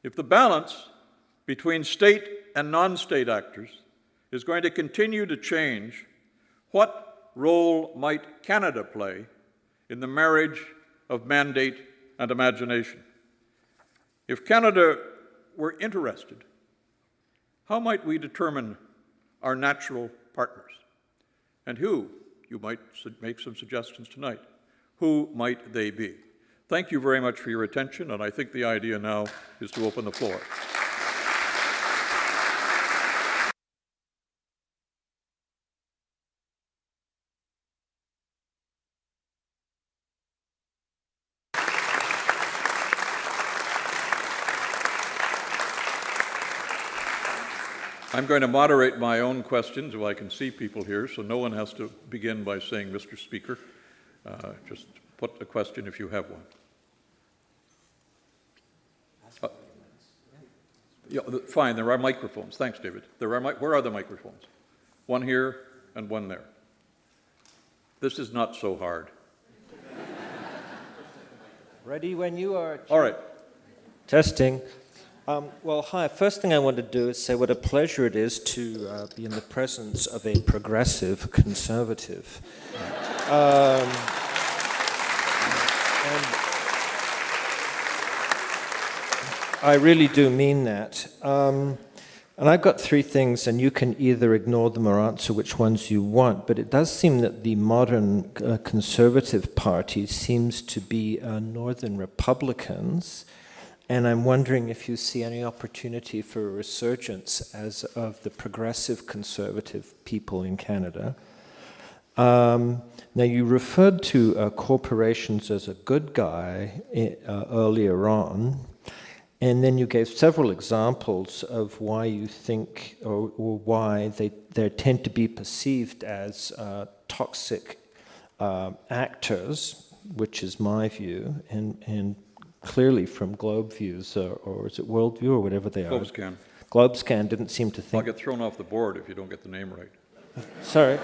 If the balance between state and non-state actors is going to continue to change, what role might Canada play in the marriage of mandate and imagination? If Canada were interested, how might we determine our natural partners? And who, you might make some suggestions tonight, who might they be? Thank you very much for your attention, and I think the idea now is to open the floor. I'm going to moderate my own questions if I can see people here, so no one has to begin by saying, Mr. Speaker. Just put a question if you have one. Yeah, fine, there are microphones. Thanks, David. Where are the microphones? One here and one there. This is not so hard. Ready when you are. All right. Testing. Well, hi. First thing I want to do is say what a pleasure it is to be in the presence of a progressive conservative. And I really do mean that. And I've got three things, and you can either ignore them or answer which ones you want, but it does seem that the modern Conservative Party seems to be Northern Republicans, and I'm wondering if you see any opportunity for a resurgence as of the progressive Conservative people in Canada. Now, you referred to corporations as a good guy earlier on, and then you gave several examples of why you think, or why they tend to be perceived as toxic actors, which is my view, and clearly from Globe Views, or is it Worldview, or whatever they are. Globescan. Globescan didn't seem to think... I'll get thrown off the board if you don't get the name right. Sorry.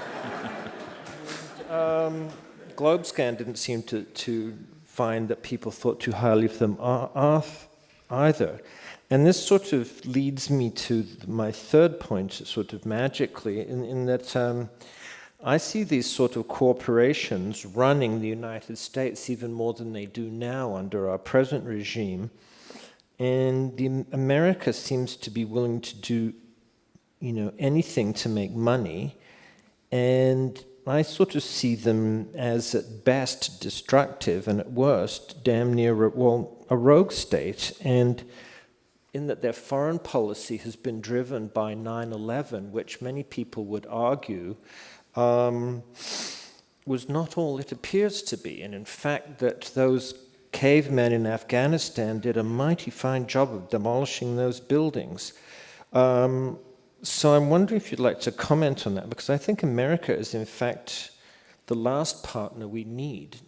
Globescan didn't seem to find that people thought too highly of them either. And this sort of leads me to my third point, sort of magically, in that I see these sort of corporations running the United States even more than they do now under our present regime. And America seems to be willing to do, anything to make money. And I sort of see them as at best destructive and at worst damn near, a rogue state. And in that their foreign policy has been driven by 9/11, which many people would argue was not all it appears to be. And in fact, that those cavemen in Afghanistan did a mighty fine job of demolishing those buildings. So I'm wondering if you'd like to comment on that, because I think America is in fact the last partner we need.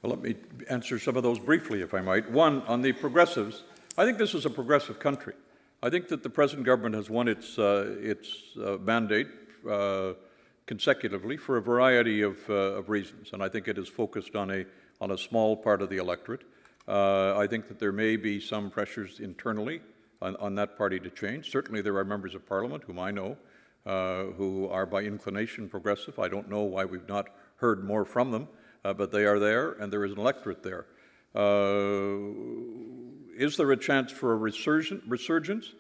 Well, let me answer some of those briefly, if I might. One, on the progressives, I think this is a progressive country. I think that the present government has won its mandate consecutively for a variety of reasons, and I think it is focused on a small part of the electorate. I think that there may be some pressures internally on that party to change. Certainly there are members of Parliament whom I know who are by inclination progressive. I don't know why we've not heard more from them, but they are there, and there is an electorate there. Is there a chance for a resurgence?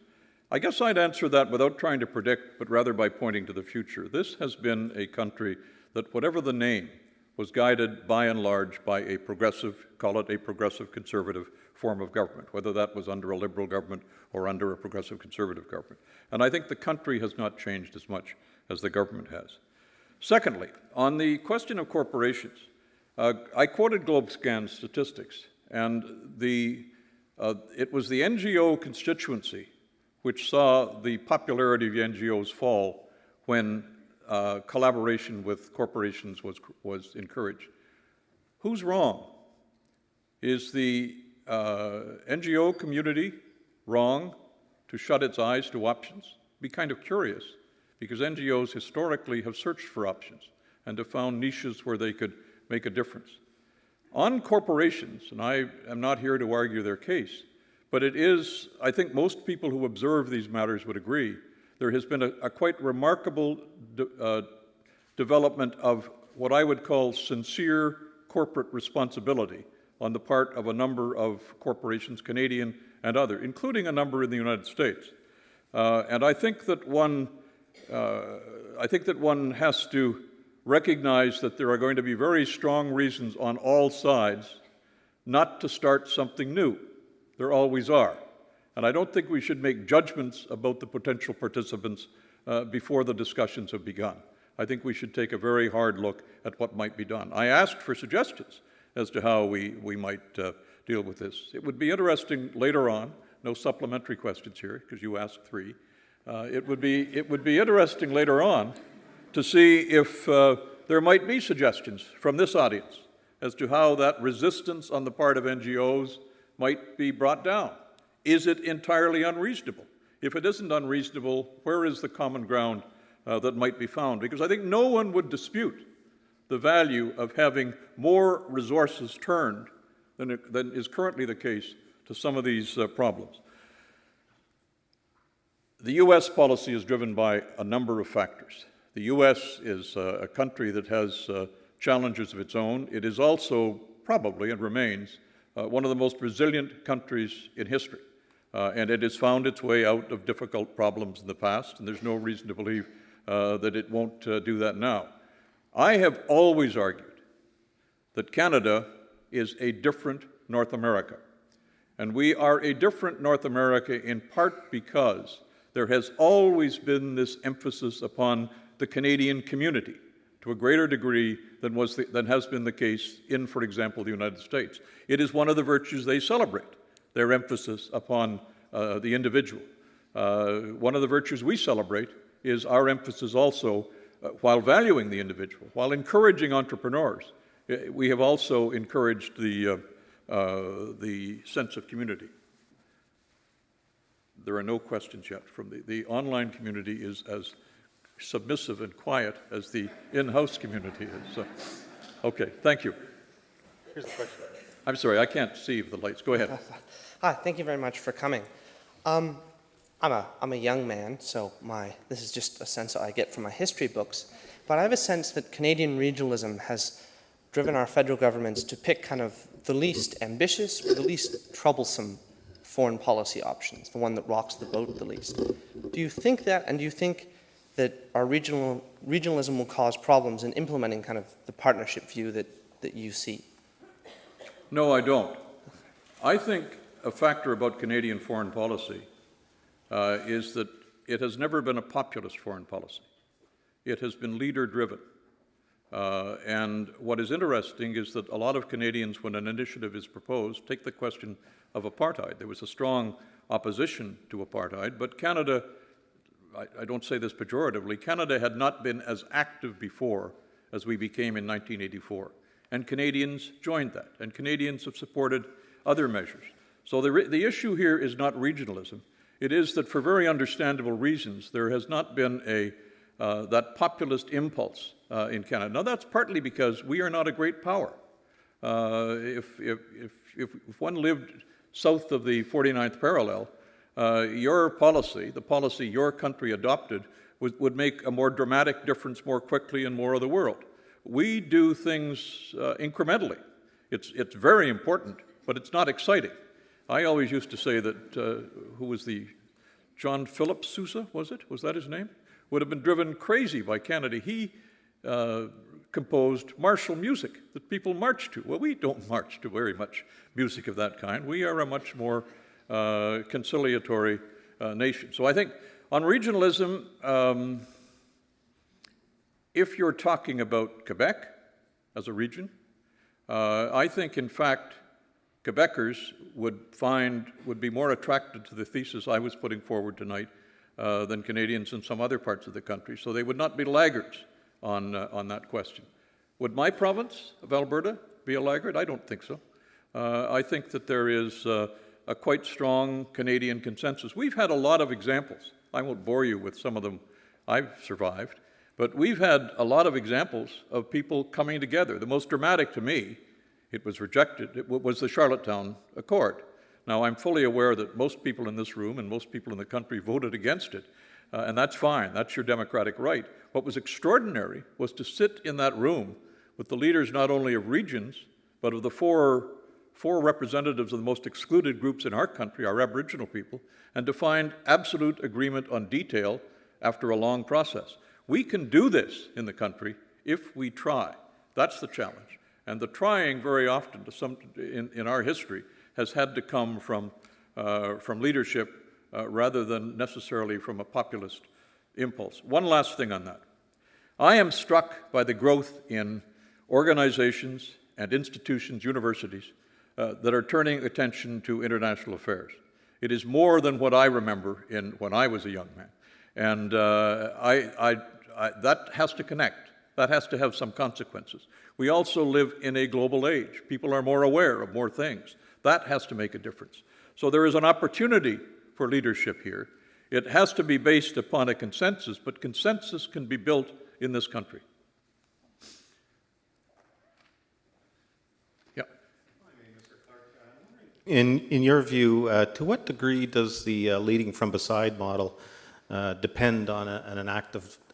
I guess I'd answer that without trying to predict, but rather by pointing to the future. This has been a country that, whatever the name, was guided by and large by a progressive, call it a progressive conservative form of government, whether that was under a liberal government or under a progressive conservative government. And I think the country has not changed as much as the government has. Secondly, on the question of corporations, I quoted GlobeScan statistics, and it was the NGO constituency which saw the popularity of the NGOs fall when collaboration with corporations was encouraged. Who's wrong? Is the NGO community wrong to shut its eyes to options? Be kind of curious, because NGOs historically have searched for options and have found niches where they could make a difference. On corporations, and I am not here to argue their case, but it is, I think most people who observe these matters would agree, there has been a quite remarkable development of what I would call sincere corporate responsibility on the part of a number of corporations, Canadian and other, including a number in the United States. And I think that one has to recognize that there are going to be very strong reasons on all sides not to start something new. There always are. And I don't think we should make judgments about the potential participants before the discussions have begun. I think we should take a very hard look at what might be done. I asked for suggestions as to how we might deal with this. It would be interesting later on, no supplementary questions here, because you asked 3. It would be interesting later on to see if there might be suggestions from this audience as to how that resistance on the part of NGOs might be brought down. Is it entirely unreasonable? If it isn't unreasonable, where is the common ground that might be found? Because I think no one would dispute the value of having more resources turned than is currently the case to some of these problems. The U.S. policy is driven by a number of factors. The U.S. is a country that has challenges of its own. It is also probably, and remains, one of the most resilient countries in history. And it has found its way out of difficult problems in the past, and there's no reason to believe that it won't do that now. I have always argued that Canada is a different North America. And we are a different North America in part because there has always been this emphasis upon the Canadian community to a greater degree than has been the case in, for example, the United States. It is one of the virtues they celebrate, their emphasis upon the individual. One of the virtues we celebrate is our emphasis also, while valuing the individual, while encouraging entrepreneurs, we have also encouraged the sense of community. There are no questions yet from the online community is as submissive and quiet as the in-house community is. So, okay, thank you. here's the question. I'm sorry, I can't see the lights. Go ahead. Hi, thank you very much for coming. I'm a young man, so this is just a sense that I get from my history books. But I have a sense that Canadian regionalism has driven our federal governments to pick kind of the least ambitious or the least troublesome foreign policy options, the one that rocks the boat the least. Do you think that, and do you think that our regionalism will cause problems in implementing kind of the partnership view that you see? No, I don't. I think a factor about Canadian foreign policy is that it has never been a populist foreign policy. It has been leader-driven. And what is interesting is that a lot of Canadians, when an initiative is proposed, take the question of apartheid. There was a strong opposition to apartheid, but Canada, I don't say this pejoratively, Canada had not been as active before as we became in 1984. And Canadians joined that, and Canadians have supported other measures. So the issue here is not regionalism. It is that for very understandable reasons, there has not been that populist impulse in Canada. Now, that's partly because we are not a great power. If one lived south of the 49th parallel, your policy, the policy your country adopted, would make a more dramatic difference more quickly in more of the world. We do things incrementally. It's very important, but it's not exciting. I always used to say that, who was the, John Philip Sousa, was it? Was that his name? Would have been driven crazy by Canada. He composed martial music that people march to. Well, we don't march to very much music of that kind. We are a much more conciliatory nation. So I think on regionalism, if you're talking about Quebec as a region, I think, in fact, Quebecers would be more attracted to the thesis I was putting forward tonight than Canadians in some other parts of the country. So they would not be laggards on that question. Would my province of Alberta be a laggard? I don't think so. I think that there is a quite strong Canadian consensus. We've had a lot of examples. I won't bore you with some of them I've survived, but we've had a lot of examples of people coming together. The most dramatic to me, it was rejected, it was the Charlottetown Accord. Now, I'm fully aware that most people in this room and most people in the country voted against it, and that's fine. That's your democratic right. What was extraordinary was to sit in that room with the leaders not only of regions, but of the four representatives of the most excluded groups in our country, our Aboriginal people, and to find absolute agreement on detail after a long process. We can do this in the country if we try. That's the challenge. And the trying very often in our history has had to come from leadership rather than necessarily from a populist impulse. One last thing on that. I am struck by the growth in organizations and institutions, universities, that are turning attention to international affairs. It is more than what I remember when I was a young man. And that has to connect. That has to have some consequences. We also live in a global age. People are more aware of more things. That has to make a difference. So there is an opportunity for leadership here. It has to be based upon a consensus, but consensus can be built in this country. Yeah. In your view, to what degree does the leading from beside model depend on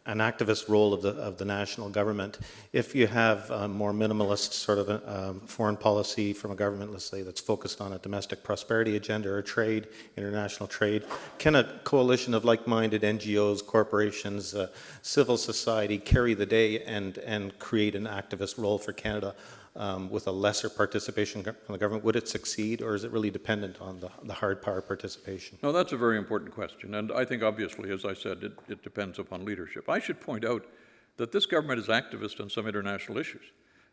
an activist role of the national government? If you have a more minimalist sort of foreign policy from a government, let's say, that's focused on a domestic prosperity agenda or trade, international trade, can a coalition of like-minded NGOs, corporations, civil society carry the day and create an activist role for Canada with a lesser participation from the government? Would it succeed, or is it really dependent on the hard power participation? No, that's a very important question, and I think obviously, as I said, it depends upon leadership. I should point out that this government is activist on some international issues,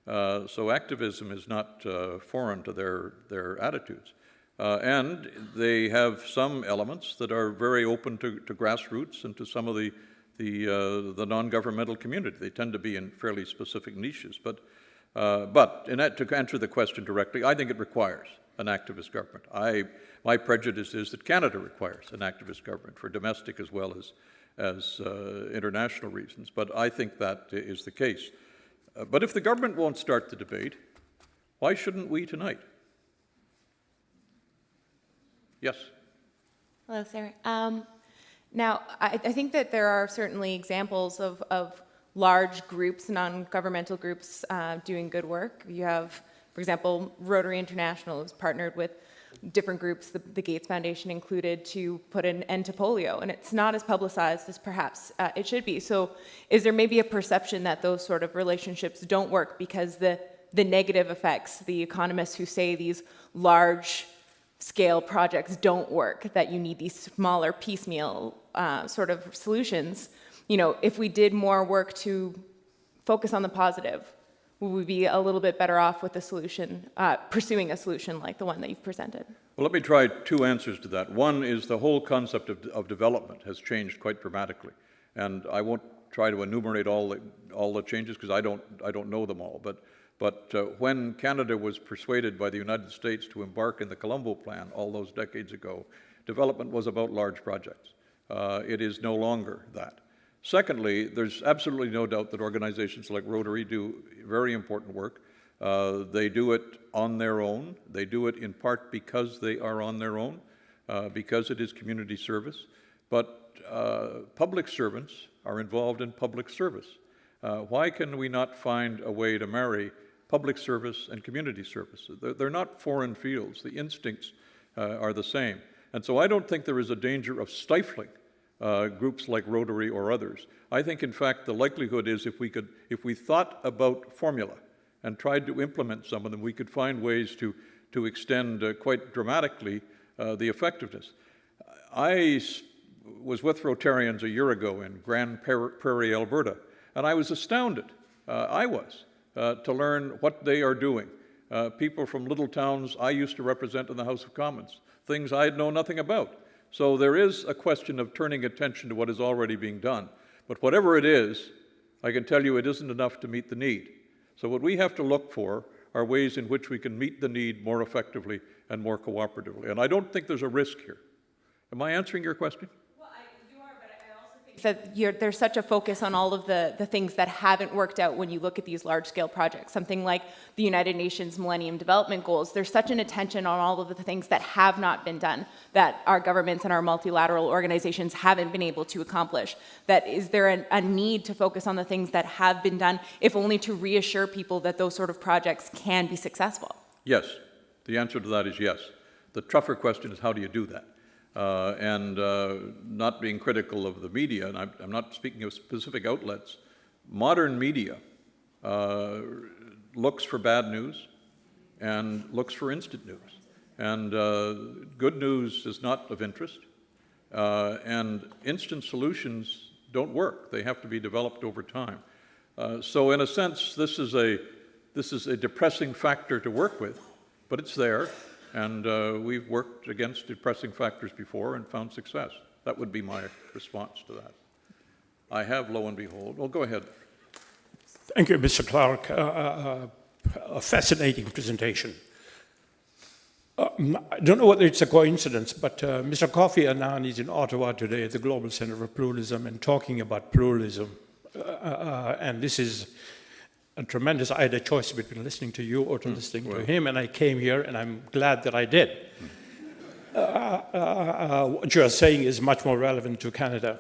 so activism is not foreign to their attitudes. And they have some elements that are very open to grassroots and to some of the non-governmental community. They tend to be in fairly specific niches, but to answer the question directly, I think it requires an activist government. My prejudice is that Canada requires an activist government for domestic as well as international reasons, but I think that is the case. But if the government won't start the debate, Why shouldn't we tonight? Yes? Hello, Sarah. Now, I think that there are certainly examples of large groups, non-governmental groups, doing good work. You have, for example, Rotary International has partnered with different groups, the Gates Foundation included, to put an end to polio, and it's not as publicized as perhaps it should be. So is there maybe a perception that those sort of relationships don't work because the negative effects, the economists who say these large scale projects don't work, that you need these smaller piecemeal sort of solutions? You know, if we did more work to focus on the positive, would we be a little bit better off with the solution, pursuing a solution like the one that you've presented? Well, let me try two answers to that. One is the whole concept of development has changed quite dramatically. And I won't try to enumerate all the changes because I don't know them all. But when Canada was persuaded by the United States to embark in the Colombo Plan all those decades ago, development was about large projects. It is no longer that. Secondly, there's absolutely no doubt that organizations like Rotary do very important work. They do it on their own. They do it in part because they are on their own, because it is community service. But public servants are involved in public service. Why can we not find a way to marry public service and community service? They're not foreign fields. The instincts are the same. And so I don't think there is a danger of stifling groups like Rotary or others. I think, in fact, the likelihood is if we thought about formula and tried to implement some of them, we could find ways to extend quite dramatically the effectiveness. I was with Rotarians a year ago in Grand Prairie, Alberta, and I was astounded, to learn what they are doing. People from little towns I used to represent in the House of Commons, things I had known nothing about. So there is a question of turning attention to what is already being done. But whatever it is, I can tell you it isn't enough to meet the need. So what we have to look for are ways in which we can meet the need more effectively and more cooperatively. And I don't think there's a risk here. Am I answering your question? That there's such a focus on all of the things that haven't worked out when you look at these large-scale projects. Something like the United Nations Millennium Development Goals. There's such an attention on all of the things that have not been done, that our governments and our multilateral organizations haven't been able to accomplish. That is there a need to focus on the things that have been done, if only to reassure people that those sort of projects can be successful? Yes. The answer to that is yes. The tougher question is how do you do that? Not being critical of the media, and I'm not speaking of specific outlets, modern media looks for bad news and looks for instant news. And good news is not of interest, and instant solutions don't work. They have to be developed over time. So in a sense, this is a depressing factor to work with, but it's there. And we've worked against depressing factors before and found success. That would be my response to that. I have, lo and behold. Well, go ahead. Thank you, Mr. Clark. A fascinating presentation. I don't know whether it's a coincidence, but Mr. Kofi Annan is in Ottawa today at the Global Center for Pluralism and talking about pluralism. And this is a tremendous, I had a choice between listening to you or to listening to him, and I came here, and I'm glad that I did. What you're saying is much more relevant to Canada.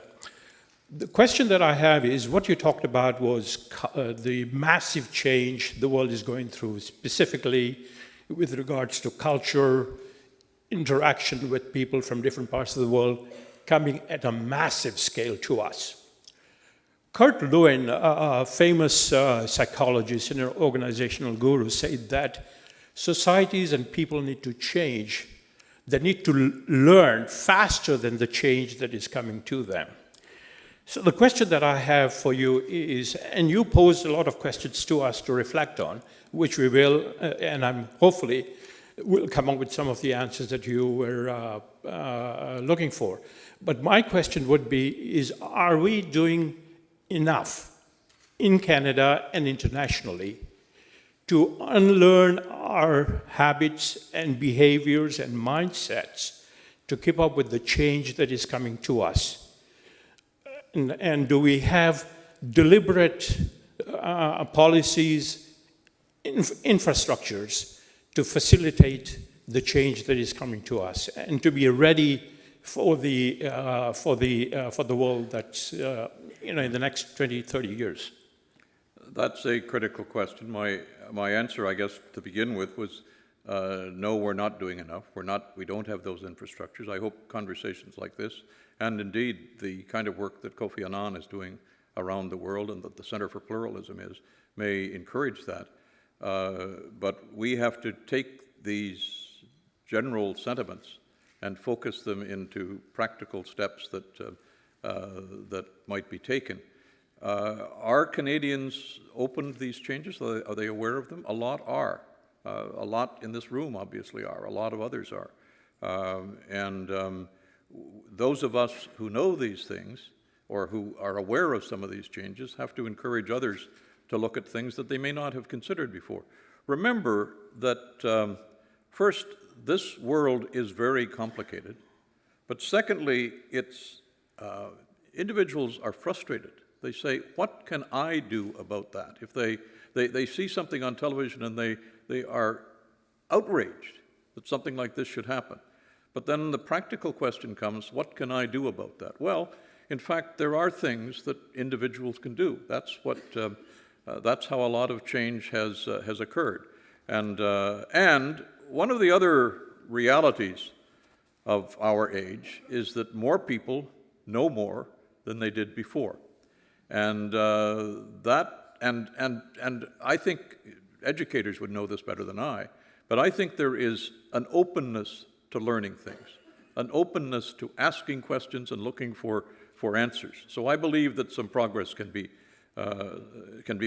The question that I have is, what you talked about was the massive change the world is going through, specifically with regards to culture, interaction with people from different parts of the world, coming at a massive scale to us. Kurt Lewin, a famous psychologist and an organizational guru, said that societies and people need to change. They need to learn faster than the change that is coming to them. So the question that I have for you is, and you posed a lot of questions to us to reflect on, which we will, and I'm hopefully will come up with some of the answers that you were looking for. But my question would be, is are we doing enough in Canada and internationally to unlearn our habits and behaviors and mindsets to keep up with the change that is coming to us? And do we have deliberate policies infrastructures to facilitate the change that is coming to us, and to be ready for the world that's in the next 20, 30 years? That's a critical question. My answer, I guess, to begin with was no, we're not doing enough. We don't have those infrastructures. I hope conversations like this, and indeed the kind of work that Kofi Annan is doing around the world and that the Center for Pluralism may encourage that. But we have to take these general sentiments and focus them into practical steps that might be taken. Are Canadians open to these changes? Are they aware of them? A lot are. A lot in this room obviously are. A lot of others are. Those of us who know these things or who are aware of some of these changes have to encourage others to look at things that they may not have considered before. Remember that first, this world is very complicated, but secondly, individuals are frustrated. They say, what can I do about that? If they see something on television and they are outraged that something like this should happen. But then the practical question comes, what can I do about that? Well, in fact, there are things that individuals can do. That's how a lot of change has occurred. And one of the other realities of our age is that more people know more than they did before. And I think educators would know this better than I, but I think there is an openness to learning things, an openness to asking questions and looking for answers. So I believe that some progress can be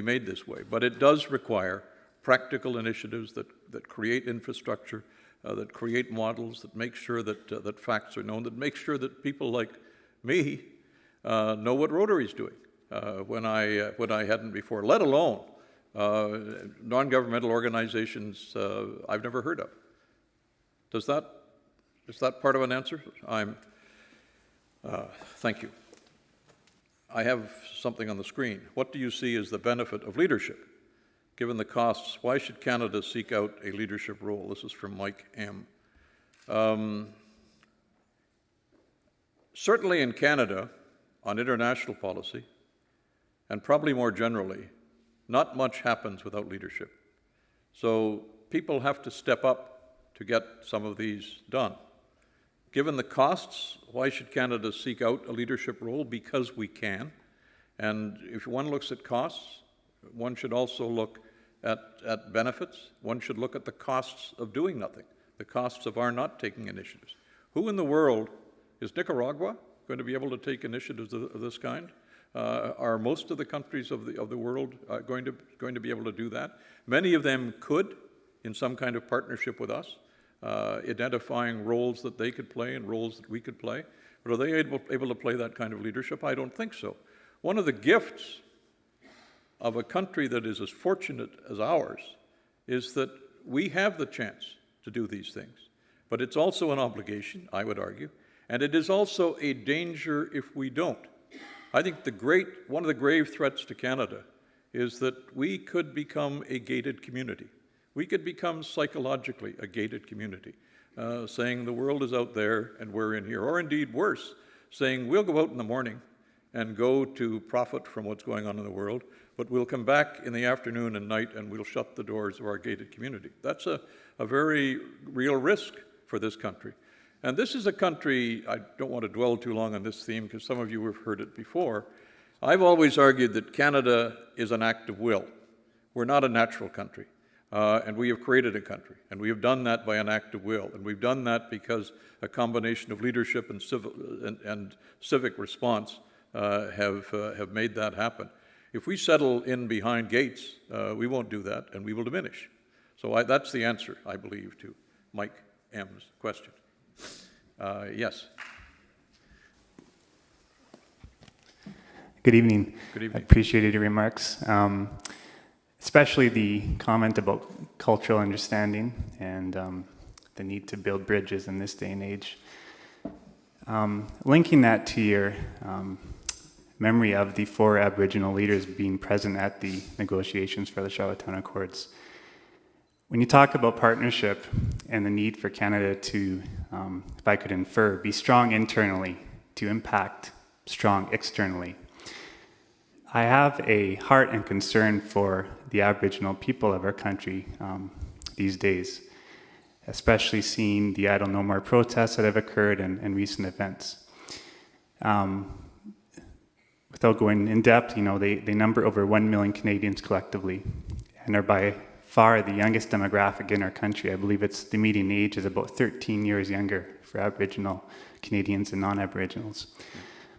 made this way, but it does require practical initiatives that create infrastructure, that create models, that make sure that facts are known, that make sure that people like me know what Rotary is doing when I hadn't before, let alone non-governmental organizations I've never heard of. Is that part of an answer? Thank you. I have something on the screen. What do you see as the benefit of leadership? Given the costs, why should Canada seek out a leadership role? This is from Mike M. Certainly in Canada, on international policy, and probably more generally, not much happens without leadership. So people have to step up to get some of these done. Given the costs, why should Canada seek out a leadership role? Because we can. And if one looks at costs, one should also look at benefits. One should look at the costs of doing nothing, the costs of our not taking initiatives. Who in the world is Nicaragua going to be able to take initiatives of this kind? Are most of the countries of the world going to be able to do that? Many of them could, in some kind of partnership with us, identifying roles that they could play and roles that we could play. But are they able to play that kind of leadership? I don't think so. One of the gifts of a country that is as fortunate as ours is that we have the chance to do these things. But it's also an obligation, I would argue, and it is also a danger if we don't. I think one of the grave threats to Canada is that we could become a gated community. We could become psychologically a gated community, saying the world is out there and we're in here. Or indeed worse, saying we'll go out in the morning and go to profit from what's going on in the world, but we'll come back in the afternoon and night and we'll shut the doors of our gated community. That's a very real risk for this country. And this is a country, I don't want to dwell too long on this theme because some of you have heard it before. I've always argued that Canada is an act of will. We're not a natural country. And we have created a country, and we have done that by an act of will, and we've done that because a combination of leadership and civic response have made that happen. If we settle in behind gates, we won't do that, and we will diminish. So that's the answer, I believe, to Mike M's question. Yes. Good evening. Good evening. I appreciated your remarks. Especially the comment about cultural understanding and the need to build bridges in this day and age. Linking that to your memory of the 4 Aboriginal leaders being present at the negotiations for the Charlottetown Accords, When you talk about partnership and the need for Canada to, if I could infer, be strong internally to impact strong externally, I have a heart and concern for the Aboriginal people of our country these days, especially seeing the Idle No More protests that have occurred and recent events. Without going in depth, they number over 1 million Canadians collectively and are by far the youngest demographic in our country. I believe the median age is about 13 years younger for Aboriginal Canadians and non-Aboriginals.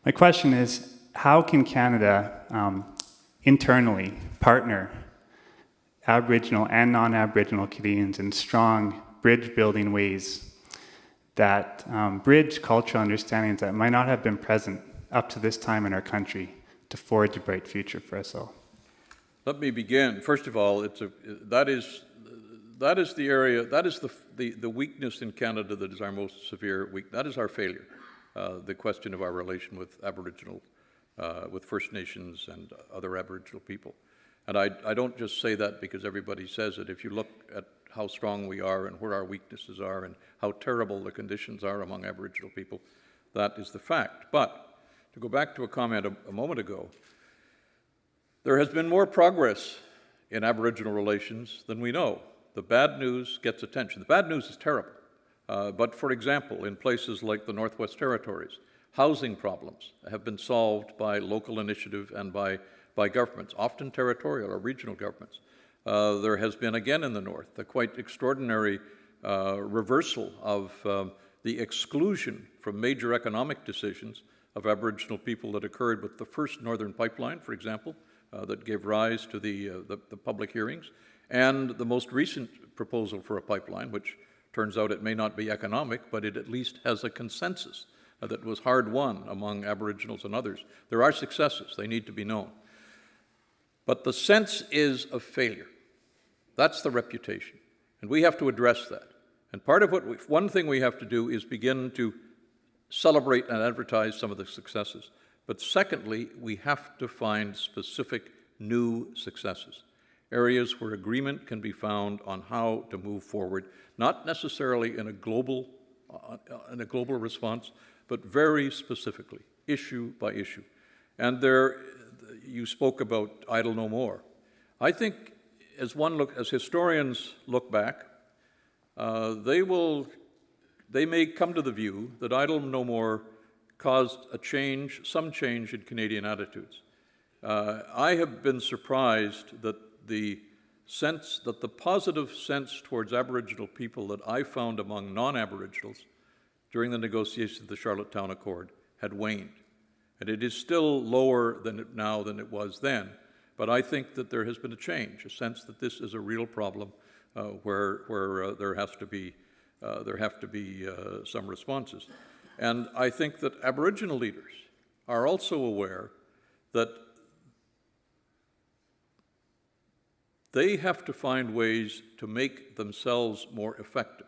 My question is, how can Canada internally partner Aboriginal and non-Aboriginal Canadians in strong bridge-building ways that bridge cultural understandings that might not have been present up to this time in our country to forge a bright future for us all? Let me begin. First of all, that is the area, that is the weakness in Canada that is our most severe weak. That is our failure. The question of our relation with Aboriginal, with First Nations and other Aboriginal people. And I don't just say that because everybody says it. If you look at how strong we are and where our weaknesses are and how terrible the conditions are among Aboriginal people, that is the fact. But to go back to a comment a moment ago, there has been more progress in Aboriginal relations than we know. The bad news gets attention. The bad news is terrible. But for example, in places like the Northwest Territories, housing problems have been solved by local initiative and by governments, often territorial or regional governments. There has been, again in the North, a quite extraordinary reversal of the exclusion from major economic decisions of Aboriginal people that occurred with the first Northern Pipeline, for example, that gave rise to the public hearings, and the most recent proposal for a pipeline, which turns out it may not be economic, but it at least has a consensus that was hard won among Aboriginals and others. There are successes, they need to be known. But the sense is of failure. That's the reputation, and we have to address that. And part of one thing we have to do is begin to celebrate and advertise some of the successes. But secondly, we have to find specific new successes, areas where agreement can be found on how to move forward, not necessarily in a global response, but very specifically, issue by issue. And you spoke about Idle No More. I think as historians look back, they may come to the view that Idle No More caused some change in Canadian attitudes. I have been surprised that the positive sense towards Aboriginal people that I found among non-Aboriginals during the negotiations of the Charlottetown Accord had waned. And it is still lower now than it was then. But I think that there has been a change, a sense that this is a real problem where there have to be some responses. And I think that Aboriginal leaders are also aware that they have to find ways to make themselves more effective.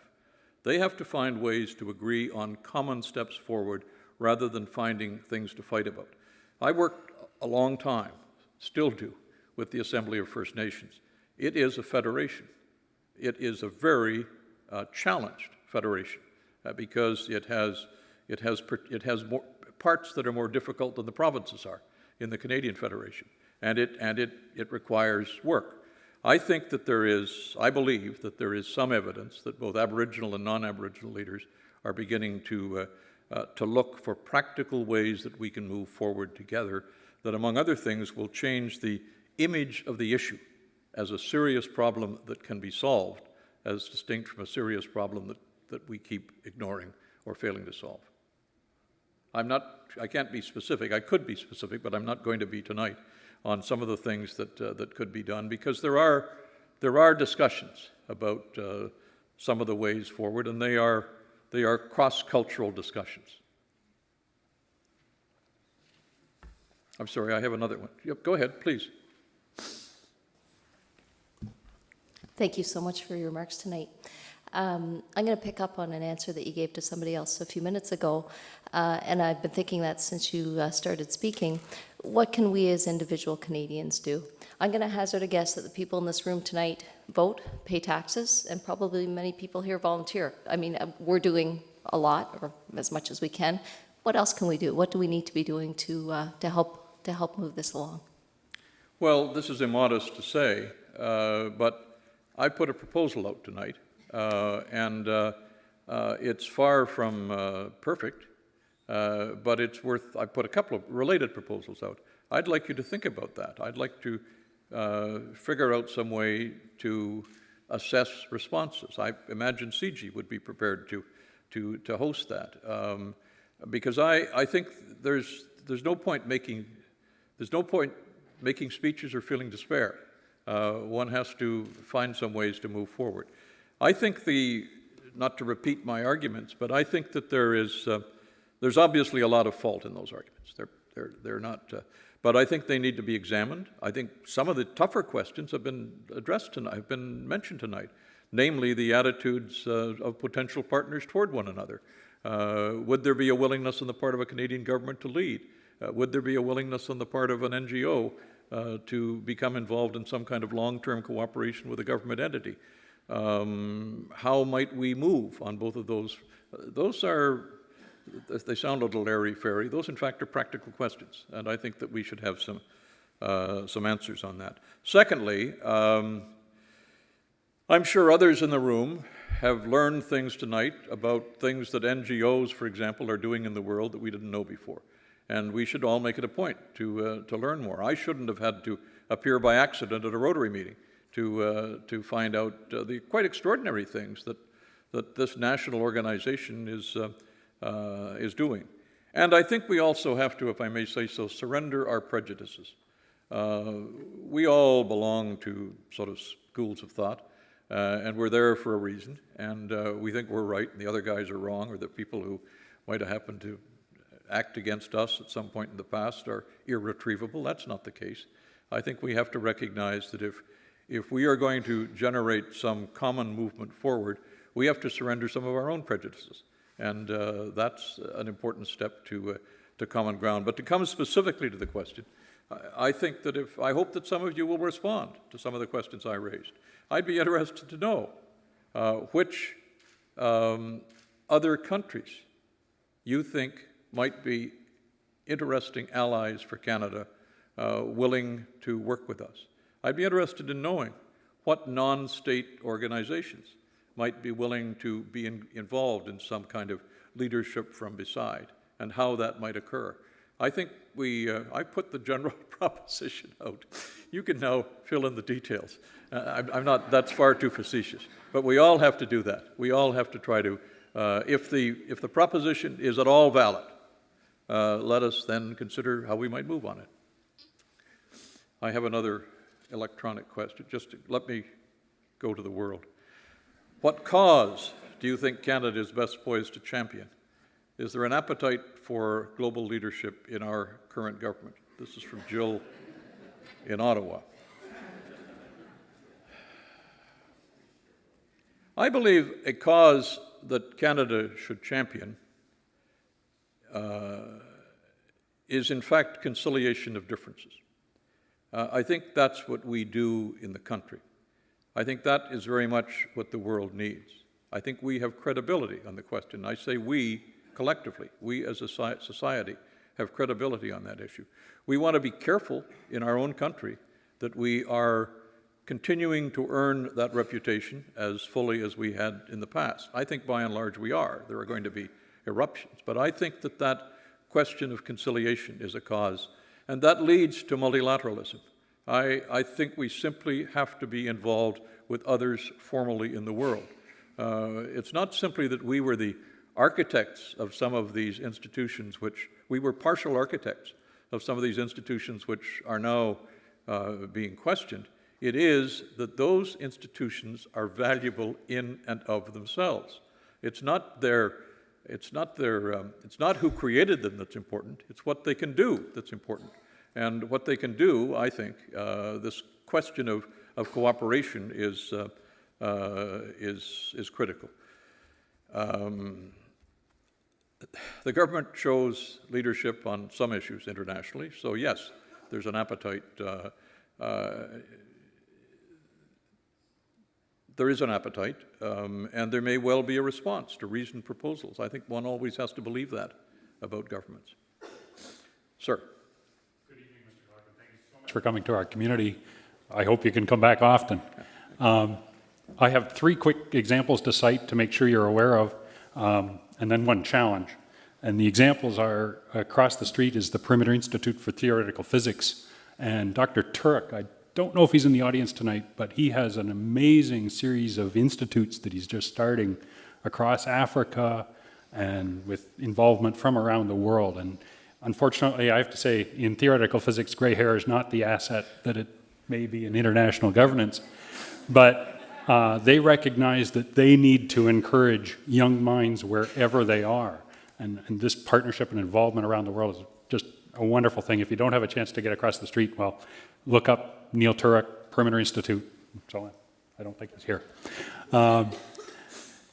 They have to find ways to agree on common steps forward rather than finding things to fight about. I worked a long time, still do, with the Assembly of First Nations. It is a federation. It is a very challenged federation because it has more parts that are more difficult than the provinces are in the Canadian Federation, and it requires work. I believe that there is some evidence that both Aboriginal and non-Aboriginal leaders are beginning to look for practical ways that we can move forward together that, among other things, will change the image of the issue as a serious problem that can be solved, as distinct from a serious problem that we keep ignoring or failing to solve. I can't be specific. I could be specific, but I'm not going to be tonight on some of the things that could be done, because there are discussions about some of the ways forward, and they are cross-cultural discussions. I'm sorry, I have another one. Yep, go ahead, please. Thank you so much for your remarks tonight. I'm going to pick up on an answer that you gave to somebody else a few minutes ago, and I've been thinking that since you started speaking. What can we as individual Canadians do? I'm going to hazard a guess that the people in this room tonight vote, pay taxes, and probably many people here volunteer. I mean, we're doing a lot, or as much as we can. What else can we do? What do we need to be doing to help move this along? Well, this is immodest to say, but I put a proposal out tonight, and it's far from perfect, but it's worth, I put a couple of related proposals out. I'd like you to think about that. I'd like to figure out some way to assess responses. I imagine CG would be prepared to host that, because I think there's no point making speeches or feeling despair. One has to find some ways to move forward. I think not to repeat my arguments, but I think that there's obviously a lot of fault in those arguments. They're not, but I think they need to be examined. I think some of the tougher questions have been addressed tonight, have been mentioned tonight, namely the attitudes of potential partners toward one another. Would there be a willingness on the part of a Canadian government to lead? Would there be a willingness on the part of an NGO to become involved in some kind of long-term cooperation with a government entity? How might we move on both of those? Those are, they sound a little airy-fairy. Those, in fact, are practical questions, and I think that we should have some answers on that. Secondly, I'm sure others in the room have learned things tonight about things that NGOs, for example, are doing in the world that we didn't know before. And we should all make it a point to learn more. I shouldn't have had to appear by accident at a Rotary meeting to find out the quite extraordinary things that this national organization is doing. And I think we also have to, if I may say so, surrender our prejudices. We all belong to sort of schools of thought, and we're there for a reason, and we think we're right and the other guys are wrong, or that people who might have happened to act against us at some point in the past are irretrievable. That's not the case. I think we have to recognize that if we are going to generate some common movement forward, we have to surrender some of our own prejudices. And that's an important step to common ground. But to come specifically to the question, I think that I hope that some of you will respond to some of the questions I raised. I'd be interested to know which other countries you think might be interesting allies for Canada willing to work with us. I'd be interested in knowing what non-state organizations might be willing to be involved in some kind of leadership from beside, and how that might occur. I think I put the general proposition out. You can now fill in the details. I'm not, that's far too facetious, but we all have to do that. We all have to try to, if the proposition is at all valid, let us then consider how we might move on it. I have another electronic question. Just let me go to the world. What cause do you think Canada is best poised to champion? Is there an appetite for global leadership in our current government? This is from Jill in Ottawa. I believe a cause that Canada should champion is in fact conciliation of differences. I think that's what we do in the country. I think that is very much what the world needs. I think we have credibility on the question. I say we collectively, we as a society have credibility on that issue. We want to be careful in our own country that we are continuing to earn that reputation as fully as we had in the past. I think by and large we are. There are going to be eruptions, but I think that question of conciliation is a cause, and that leads to multilateralism. I think we simply have to be involved with others formally in the world. It's not simply that we were the architects of some of these institutions, we were partial architects of some of these institutions which are now being questioned. It is that those institutions are valuable in and of themselves. It's not who created them that's important. It's what they can do that's important. And what they can do, I think, this question of cooperation is is critical. The government shows leadership on some issues internationally, so yes, there's an appetite. There is an appetite, and there may well be a response to reasoned proposals. I think one always has to believe that about governments. Sir. Good evening, Mr. Clark. Thank you so much for coming to our community. I hope you can come back often. I have 3 quick examples to cite to make sure you're aware of, and then one challenge. And the examples are, across the street is the Perimeter Institute for Theoretical Physics. And Dr. Turek, I don't know if he's in the audience tonight, but he has an amazing series of institutes that he's just starting across Africa and with involvement from around the world. And unfortunately, I have to say, in theoretical physics, gray hair is not the asset that it may be in international governance. But they recognize that they need to encourage young minds wherever they are. And this partnership and involvement around the world is just a wonderful thing. If you don't have a chance to get across the street, well, look up Neil Turek, Perimeter Institute, so on. I don't think he's here. The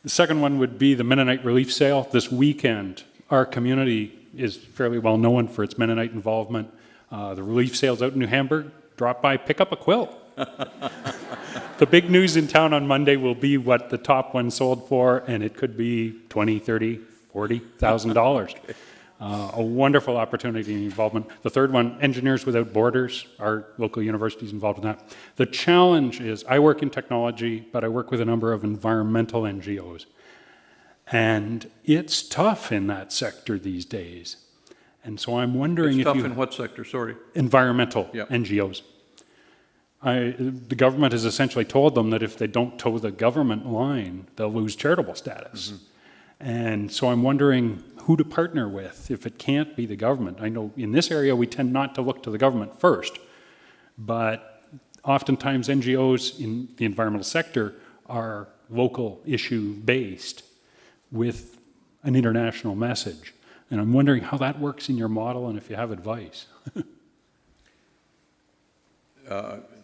second one would be the Mennonite relief sale. This weekend, our community is fairly well known for its Mennonite involvement. The relief sale's out in New Hamburg. Drop by, pick up a quilt. The big news in town on Monday will be what the top one sold for, and it could be $20,000, $30,000, $40,000. A wonderful opportunity and involvement. The third one, Engineers Without Borders. Our local university is involved in that. The challenge is, I work in technology, but I work with a number of environmental NGOs. And it's tough in that sector these days. And so I'm wondering It's if tough in what sector, sorry? Environmental Yeah. NGOs. The government has essentially told them that if they don't toe the government line, they'll lose charitable status. Mm-hmm. And so I'm wondering who to partner with if it can't be the government. I know in this area we tend not to look to the government first, but oftentimes NGOs in the environmental sector are local issue based with an international message. And I'm wondering how that works in your model and if you have advice.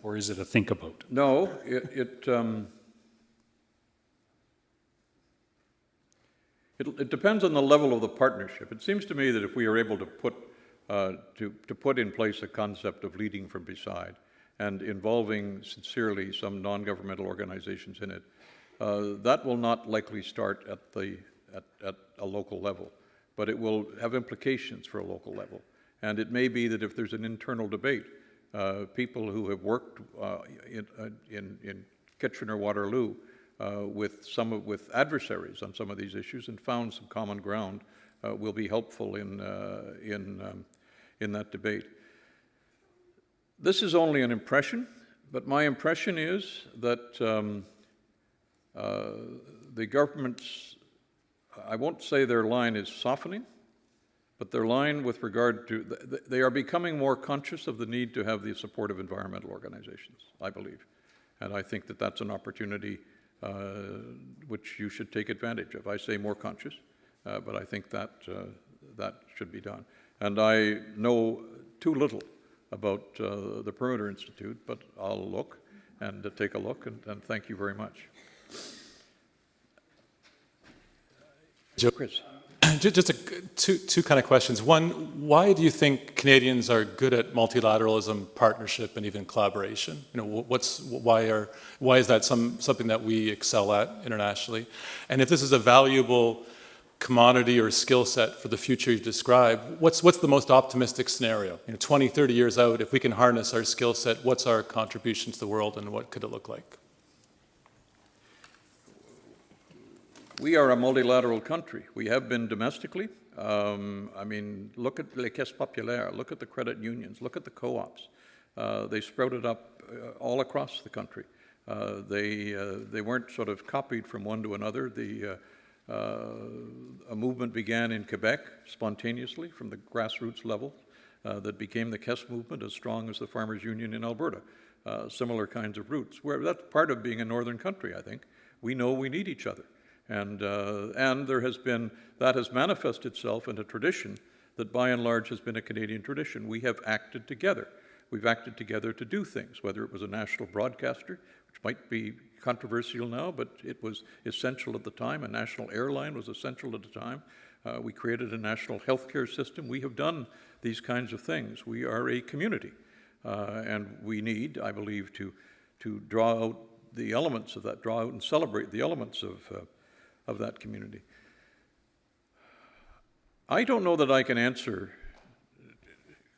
Or is it a think about? No, it depends on the level of the partnership. It seems to me that if we are able to put in place a concept of leading from beside and involving sincerely some non-governmental organizations in it, that will not likely start at a local level, but it will have implications for a local level. And it may be that if there's an internal debate, people who have worked in Kitchener-Waterloo with adversaries on some of these issues and found some common ground will be helpful in that debate. This is only an impression, but my impression is that the government's, I won't say their line is softening, but their line with regard to, they are becoming more conscious of the need to have the support of environmental organizations, I believe. And I think that that's an opportunity which you should take advantage of. I say more conscious, but I think that that should be done. And I know too little about the Perimeter Institute, but I'll look and take a look, and thank you very much. Chris. Just two kind of questions. One, why do you think Canadians are good at multilateralism, partnership, and even collaboration? You know, why is that something that we excel at internationally? And if this is a valuable commodity or skill set for the future you describe, what's the most optimistic scenario? 20, 30 years out, if we can harness our skill set, what's our contribution to the world, and what could it look like? We are a multilateral country. We have been domestically. I mean, look at les caisses populaires, look at the credit unions, look at the co-ops. They sprouted up all across the country. They weren't sort of copied from one to another. A movement began in Quebec spontaneously from the grassroots level that became the Caisse movement, as strong as the Farmers Union in Alberta. Similar kinds of roots. That's part of being a northern country, I think. We know we need each other. And there has been, that has manifested itself in a tradition that by and large has been a Canadian tradition. We have acted together. we've acted together to do things, whether it was a national broadcaster, which might be controversial now, but it was essential at the time. A national airline was essential at the time. We created a national healthcare system. We have done these kinds of things. We are a community, and we need, I believe, to draw out the elements of that, draw out and celebrate the elements of that community. I don't know that I can answer.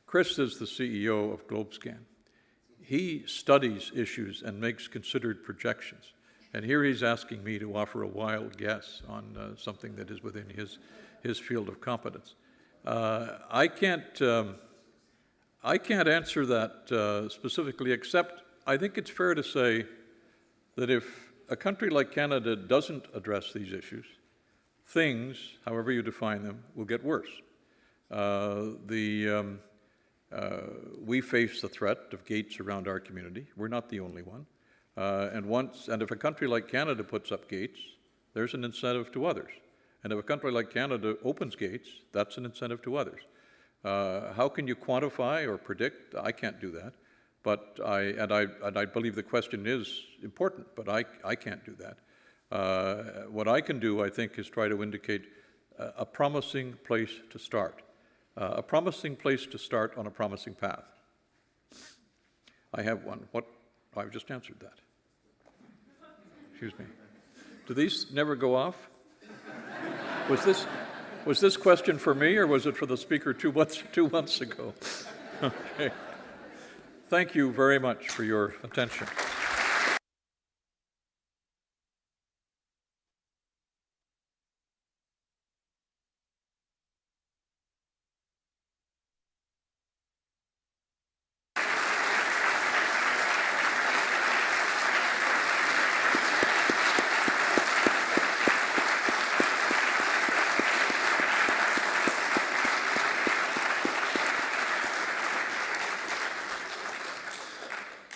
Chris is the CEO of GlobeScan. He studies issues and makes considered projections. And here he's asking me to offer a wild guess on something that is within his field of competence. I can't answer that specifically, except I think it's fair to say that if a country like Canada doesn't address these issues, things, however you define them, will get worse. We face the threat of gates around our community. We're not the only one. And if a country like Canada puts up gates, there's an incentive to others. And if a country like Canada opens gates, that's an incentive to others. How can you quantify or predict? I can't do that. But I believe the question is important, but I can't do that. What I can do, I think, is try to indicate a promising place to start. A promising place to start on a promising path. I have one. I've just answered that. Excuse me. Do these never go off? Was this question for me, or was it for the speaker 2 months ago? Okay. Thank you very much for your attention.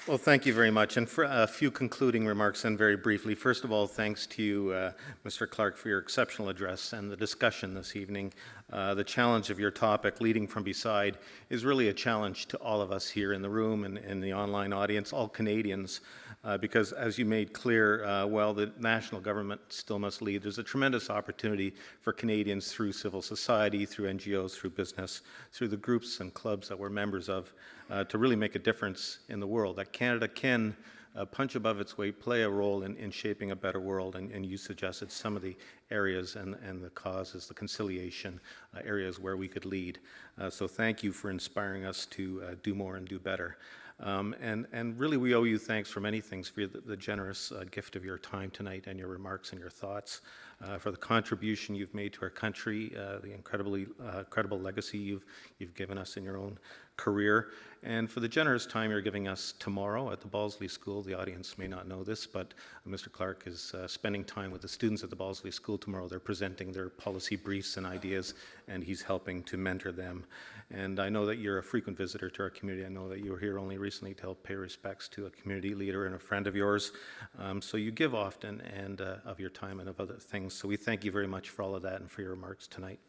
Well, thank you very much. And for a few concluding remarks, and very briefly, first of all, thanks to you, Mr. Clark, for your exceptional address and the discussion this evening. The challenge of your topic, Leading from Beside, is really a challenge to all of us here in the room and in the online audience, all Canadians, because as you made clear, while the national government still must lead, there's a tremendous opportunity for Canadians through civil society, through NGOs, through business, through the groups and clubs that we're members of, to really make a difference in the world. That Canada can punch above its weight, play a role in shaping a better world, and you suggested some of the areas and the causes, the conciliation areas where we could lead. So thank you for inspiring us to do more and do better. And really we owe you thanks for many things, for the generous gift of your time tonight and your remarks and your thoughts, for the contribution you've made to our country, the incredible legacy you've given us in your own career, and for the generous time you're giving us tomorrow at the Balsley School. The audience may not know this, but Mr. Clark is spending time with the students at the Balsley School tomorrow. They're presenting their policy briefs and ideas, and he's helping to mentor them. And I know that you're a frequent visitor to our community. I know that you were here only recently to help pay respects to a community leader and a friend of yours. So you give often, and of your time and of other things. So we thank you very much for all of that and for your remarks tonight.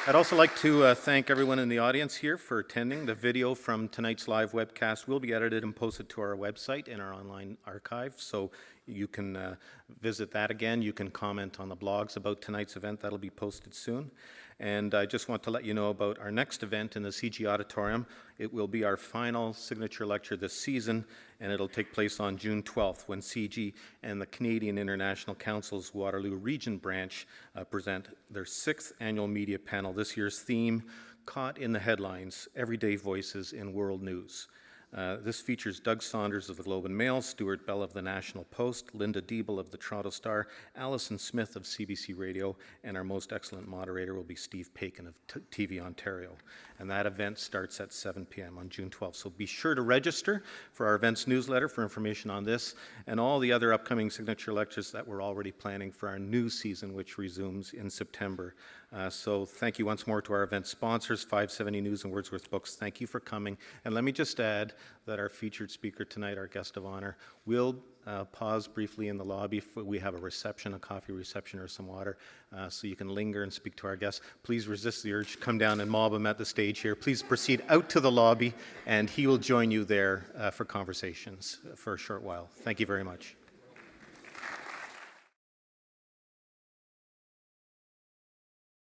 I'd also like to thank everyone in the audience here for attending. The video from tonight's live webcast will be edited and posted to our website in our online archive, so you can visit that again. You can comment on the blogs about tonight's event. That'll be posted soon. And I just want to let you know about our next event in the CG Auditorium. It will be our final signature lecture this season, and it'll take place on June 12th when CG and the Canadian International Council's Waterloo Region Branch present their 6th annual media panel. This year's theme, Caught in the Headlines, Everyday Voices in World News. This features Doug Saunders of the Globe and Mail, Stuart Bell of the National Post, Linda Diebel of the Toronto Star, Alison Smith of CBC Radio, and our most excellent moderator will be Steve Paikin of TV Ontario. And that event starts at 7 p.m. on June 12th. So be sure to register for our events newsletter for information on this and all the other upcoming signature lectures that we're already planning for our new season, which resumes in September. So thank you once more to our event sponsors, 570 News and Wordsworth Books. Thank you for coming. And let me just add that our featured speaker tonight, our guest of honor, will pause briefly in the lobby. We have a reception, a coffee reception or some water, so you can linger and speak to our guests. Please resist the urge to come down and mob him at the stage here. Please proceed out to the lobby, and he will join you there for conversations for a short while. Thank you very much.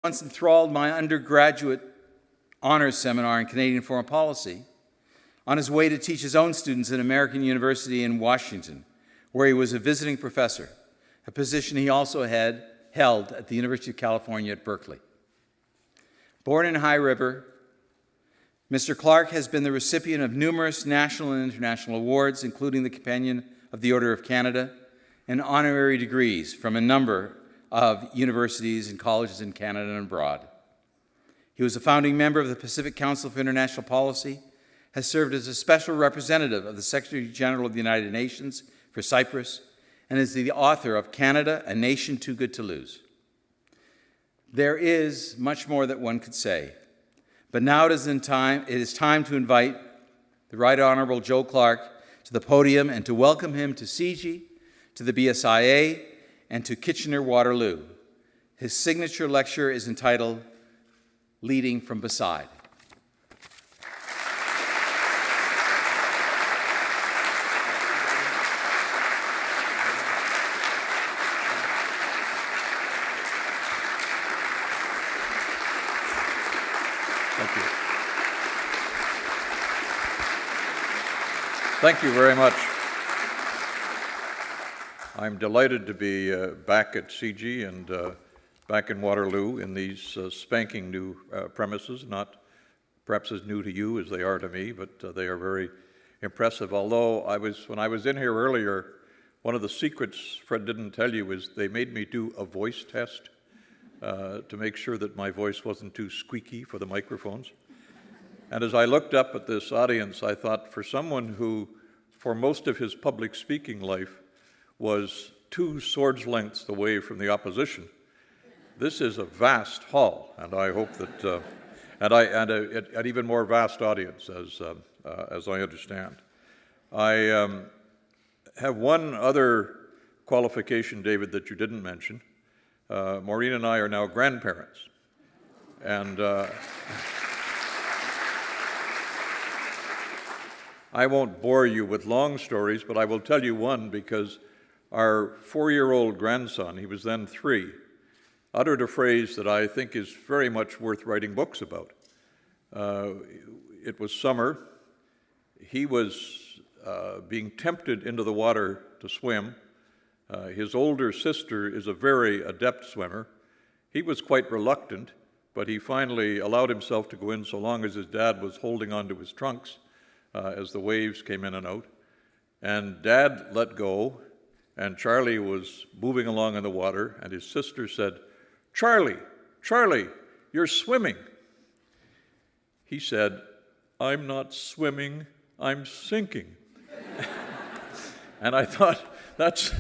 Once enthralled my undergraduate honors seminar in Canadian foreign policy on his way to teach his own students at American University in Washington, where he was a visiting professor, a position he also had held at the University of California at Berkeley. Born in High River, Mr. Clark has been the recipient of numerous national and international awards, including the Companion of the Order of Canada and honorary degrees from a number of universities and colleges in Canada and abroad. He was a founding member of the Pacific Council for International Policy, has served as a special representative of the Secretary General of the United Nations for Cyprus, and is the author of Canada, A Nation Too Good to Lose. There is much more that one could say, but now it is time to invite the Right Honorable Joe Clark to the podium and to welcome him to CIGI, to the BSIA, and to Kitchener-Waterloo. His signature lecture is entitled Leading from Beside. Thank you. Thank you very much. I'm delighted to be back at CIGI and back in Waterloo in these spanking new premises, not perhaps as new to you as they are to me, but they are very impressive. Although when I was in here earlier, one of the secrets Fred didn't tell you is they made me do a voice test to make sure that my voice wasn't too squeaky for the microphones. And as I looked up at this audience, I thought, for someone who, for most of his public speaking life, was 2 swords lengths away from the opposition, this is a vast hall, and I hope that, and an even more vast audience, as I understand. I have one other qualification, David, that you didn't mention. Maureen and I are now grandparents, and I won't bore you with long stories, but I will tell you one, because our 4-year-old grandson, he was then 3, uttered a phrase that I think is very much worth writing books about. It was summer. He was being tempted into the water to swim. His older sister is a very adept swimmer. He was quite reluctant, but he finally allowed himself to go in so long as his dad was holding onto his trunks as the waves came in and out. And Dad let go, and Charlie was moving along in the water, and his sister said, "Charlie, Charlie, you're swimming." He said, "I'm not swimming, I'm sinking." And I thought, that's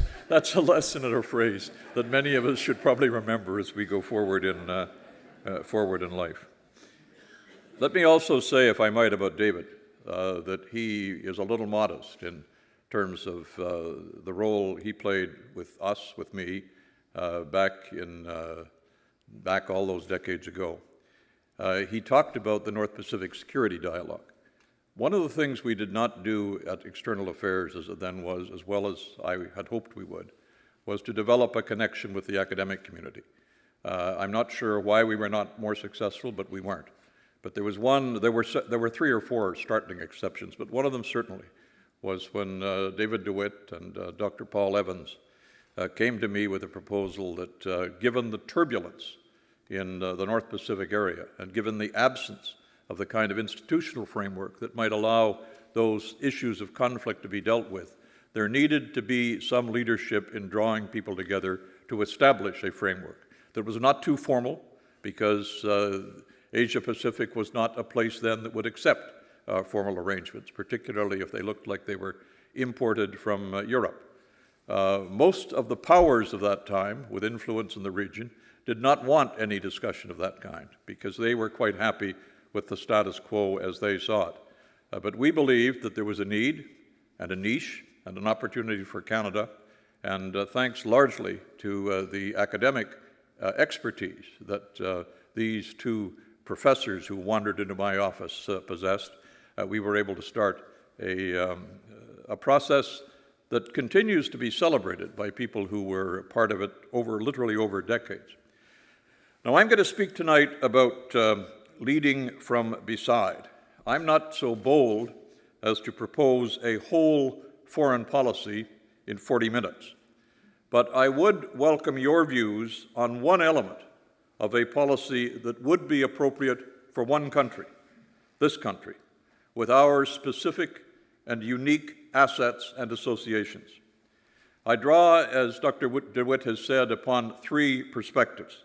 a lesson and a phrase that many of us should probably remember as we go forward in life. Let me also say, if I might, about David, that he is a little modest in terms of the role he played with us, with me, back all those decades ago. He talked about the North Pacific Security Dialogue. One of the things we did not do at External Affairs, as it then was, as well as I had hoped we would, was to develop a connection with the academic community. I'm not sure why we were not more successful, but we weren't. But there were 3 or 4 startling exceptions, but one of them certainly was when David DeWitt and Dr. Paul Evans came to me with a proposal that, given the turbulence in the North Pacific area, and given the absence of the kind of institutional framework that might allow those issues of conflict to be dealt with, there needed to be some leadership in drawing people together to establish a framework that was not too formal, because Asia Pacific was not a place then that would accept formal arrangements, particularly if they looked like they were imported from Europe. Most of the powers of that time, with influence in the region, did not want any discussion of that kind, because they were quite happy with the status quo as they saw it. But we believed that there was a need and a niche and an opportunity for Canada, and thanks largely to the academic expertise that these two professors who wandered into my office possessed, we were able to start a process that continues to be celebrated by people who were part of it literally over decades. Now, I'm going to speak tonight about leading from beside. I'm not so bold as to propose a whole foreign policy in 40 minutes, but I would welcome your views on one element of a policy that would be appropriate for one country, this country, with our specific and unique assets and associations. I draw, as Dr. DeWitt has said, upon three perspectives,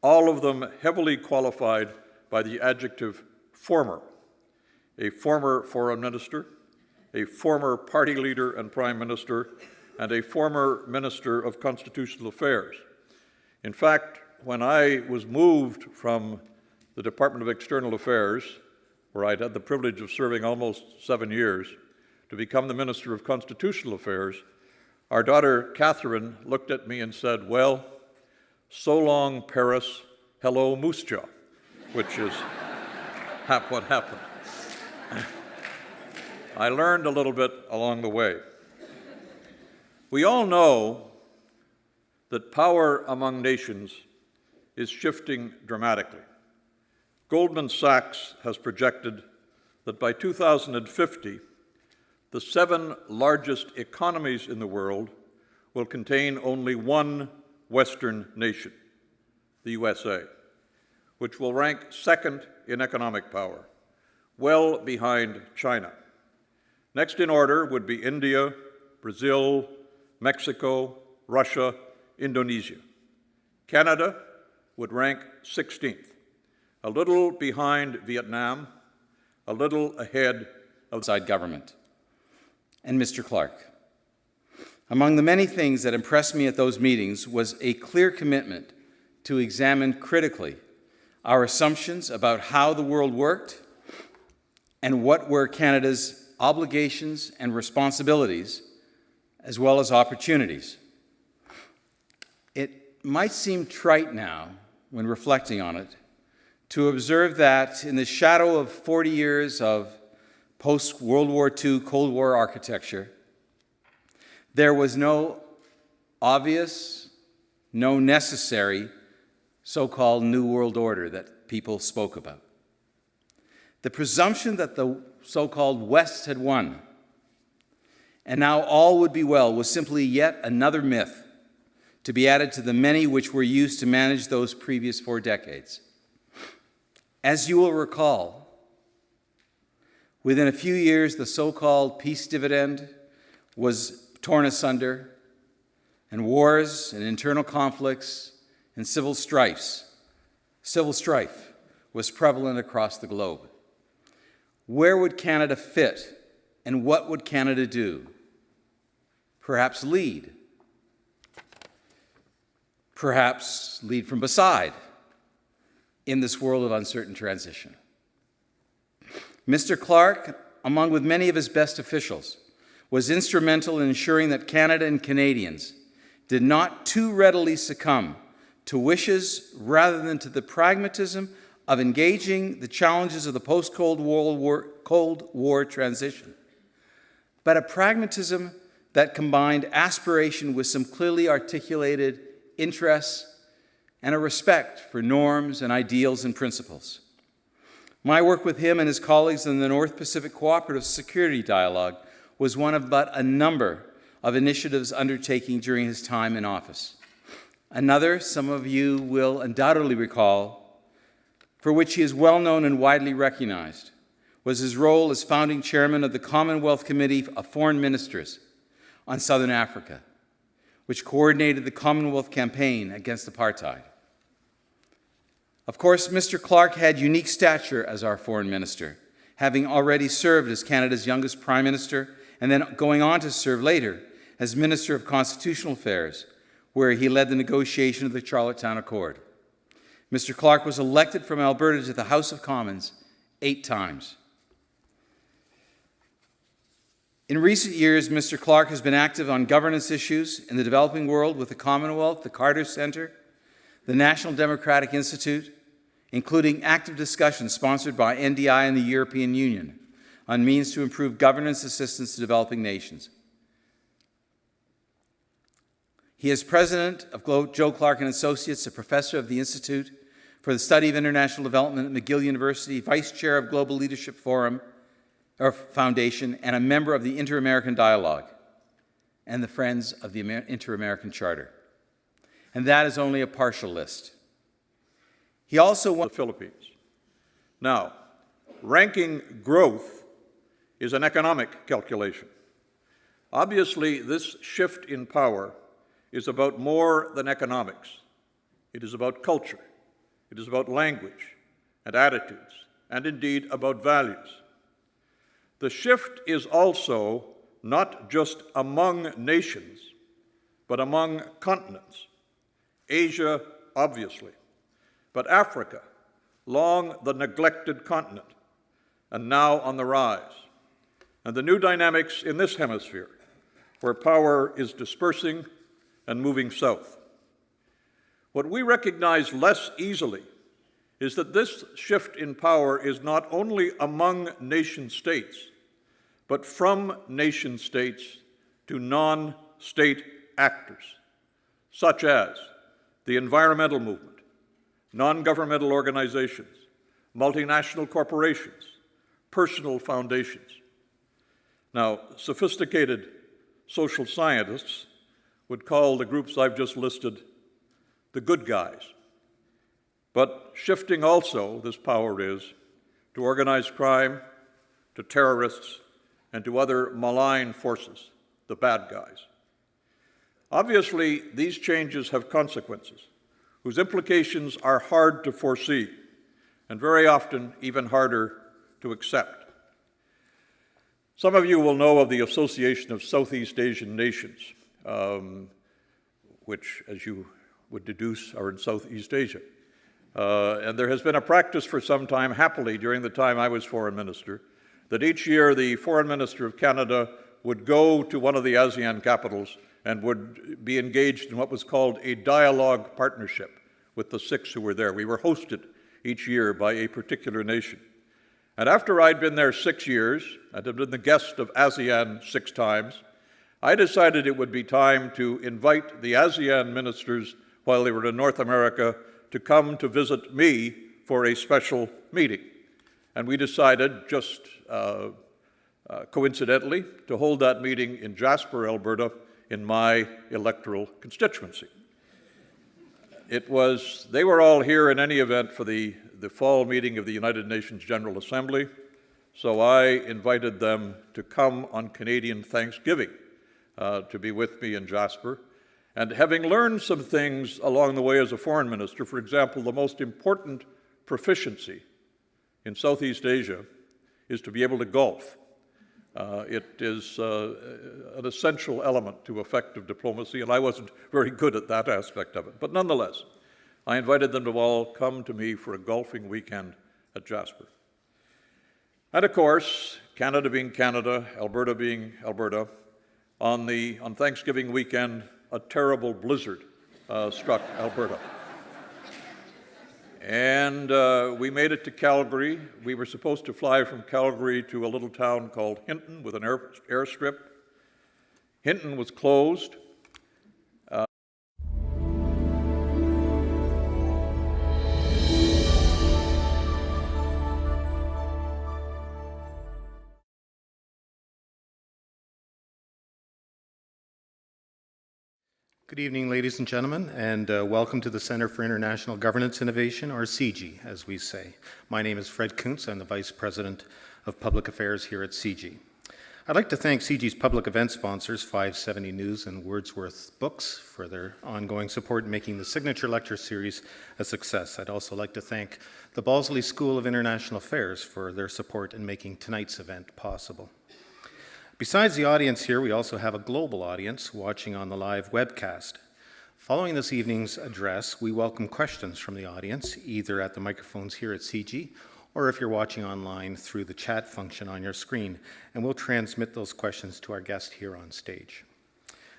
all of them heavily qualified by the adjective former. A former foreign minister, a former party leader and prime minister, and a former minister of constitutional affairs. In fact, when I was moved from the Department of External Affairs, where I'd had the privilege of serving almost 7 years, to become the Minister of Constitutional Affairs, our daughter Catherine looked at me and said, "Well, so long Paris, hello Moose Jaw," which is what happened. I learned a little bit along the way. We all know that power among nations is shifting dramatically. Goldman Sachs has projected that by 2050, the 7 largest economies in the world will contain only one Western nation, the USA, which will rank second in economic power, well behind China. Next in order would be India, Brazil, Mexico, Russia, Indonesia. Canada would rank 16th, a little behind Vietnam, a little ahead of outside government. And Mr. Clark, among the many things that impressed me at those meetings was a clear commitment to examine critically our assumptions about how the world worked and what were Canada's obligations and responsibilities, as well as opportunities. It might seem trite now, when reflecting on it, to observe that in the shadow of 40 years of post-World War II Cold War architecture, there was no obvious, no necessary so-called New World Order that people spoke about. The presumption that the so-called West had won, and now all would be well, was simply yet another myth to be added to the many which were used to manage those previous 4 decades. As you will recall, within a few years, the so-called peace dividend was torn asunder, and wars and internal conflicts and civil strife was prevalent across the globe. Where would Canada fit, and what would Canada do? Perhaps lead. Perhaps lead from beside in this world of uncertain transition. Mr. Clark, among with many of his best officials, was instrumental in ensuring that Canada and Canadians did not too readily succumb to wishes rather than to the pragmatism of engaging the challenges of the post-Cold War transition, but a pragmatism that combined aspiration with some clearly articulated interests and a respect for norms and ideals and principles. My work with him and his colleagues in the North Pacific Cooperative Security Dialogue was one of but a number of initiatives undertaken during his time in office. Another, some of you will undoubtedly recall, for which he is well known and widely recognized, was his role as founding chairman of the Commonwealth Committee of Foreign Ministers on Southern Africa, which coordinated the Commonwealth campaign against apartheid. Of course, Mr. Clark had unique stature as our foreign minister, having already served as Canada's youngest prime minister and then going on to serve later as Minister of Constitutional Affairs, where he led the negotiation of the Charlottetown Accord. Mr. Clark was elected from Alberta to the House of Commons 8 times. In recent years, Mr. Clark has been active on governance issues in the developing world with the Commonwealth, the Carter Center, the National Democratic Institute, including active discussions sponsored by NDI and the European Union on means to improve governance assistance to developing nations. He is president of Joe Clark & Associates, a professor of the Institute for the Study of International Development at McGill University, vice chair of Global Leadership Foundation, and a member of the Inter-American Dialogue and the Friends of the Inter-American Charter. And that is only a partial list. He also won the Philippines. Now, ranking growth is an economic calculation. Obviously, this shift in power is about more than economics. It is about culture. It is about language and attitudes, and indeed about values. The shift is also not just among nations, but among continents. Asia, obviously, but Africa, long the neglected continent, and now on the rise. And the new dynamics in this hemisphere, where power is dispersing and moving south. What we recognize less easily is that this shift in power is not only among nation states, but from nation states to non-state actors, such as the environmental movement, non-governmental organizations, multinational corporations, personal foundations. Now, sophisticated social scientists would call the groups I've just listed the good guys. But shifting also, this power is, to organized crime, to terrorists, and to other malign forces, the bad guys. Obviously, these changes have consequences whose implications are hard to foresee and very often even harder to accept. Some of you will know of the Association of Southeast Asian Nations, which, as you would deduce, are in Southeast Asia. And there has been a practice for some time, happily, during the time I was foreign minister, that each year the foreign minister of Canada would go to one of the ASEAN capitals and would be engaged in what was called a dialogue partnership with the 6 who were there. We were hosted each year by a particular nation. And after I'd been there 6 years, and had been the guest of ASEAN 6 times, I decided it would be time to invite the ASEAN ministers while they were in North America to come to visit me for a special meeting. And we decided, just coincidentally, to hold that meeting in Jasper, Alberta, in my electoral constituency. They were all here in any event for the fall meeting of the United Nations General Assembly, so I invited them to come on Canadian Thanksgiving to be with me in Jasper. And having learned some things along the way as a foreign minister, for example, the most important proficiency in Southeast Asia is to be able to golf. It is an essential element to effective diplomacy, and I wasn't very good at that aspect of it. But nonetheless, I invited them to all come to me for a golfing weekend at Jasper. And of course, Canada being Canada, Alberta being Alberta, on Thanksgiving weekend, a terrible blizzard struck Alberta. And we made it to Calgary. We were supposed to fly from Calgary to a little town called Hinton with an airstrip. Hinton was closed. Good evening, ladies and gentlemen, and welcome to the Center for International Governance Innovation, or CIGI, as we say. My name is Fred Kuntz. I'm the Vice President of Public Affairs here at CIGI. I'd like to thank CIGI's public event sponsors, 570 News and Wordsworth Books, for their ongoing support in making the signature lecture series a success. I'd also like to thank the Balsley School of International Affairs for their support in making tonight's event possible. Besides the audience here, we also have a global audience watching on the live webcast. Following this evening's address, we welcome questions from the audience, either at the microphones here at CIGI or if you're watching online through the chat function on your screen, and we'll transmit those questions to our guest here on stage.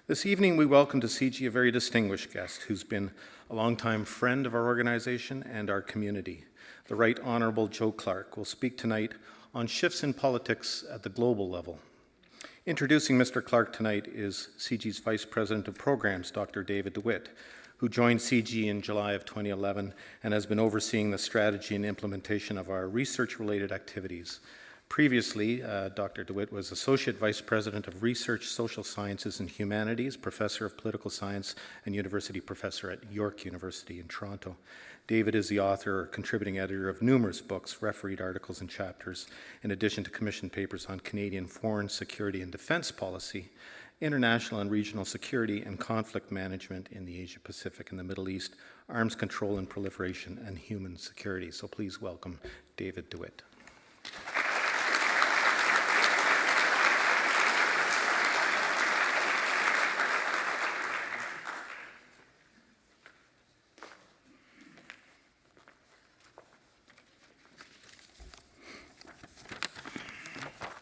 This evening, we welcome to CG a very distinguished guest who's been a longtime friend of our organization and our community. The Right Honorable Joe Clark will speak tonight on shifts in politics at the global level. Introducing Mr. Clark tonight is CG's Vice President of Programs, Dr. David DeWitt, who joined CG in July of 2011 and has been overseeing the strategy and implementation of our research-related activities. Previously, Dr. DeWitt was Associate Vice President of Research, Social Sciences and Humanities, Professor of Political Science, and University Professor at York University in Toronto. David is the author or contributing editor of numerous books, refereed articles, and chapters, in addition to commissioned papers on Canadian foreign, security, and defense policy, international and regional security and conflict management in the Asia-Pacific and the Middle East, arms control and proliferation, and human security. So please welcome David DeWitt.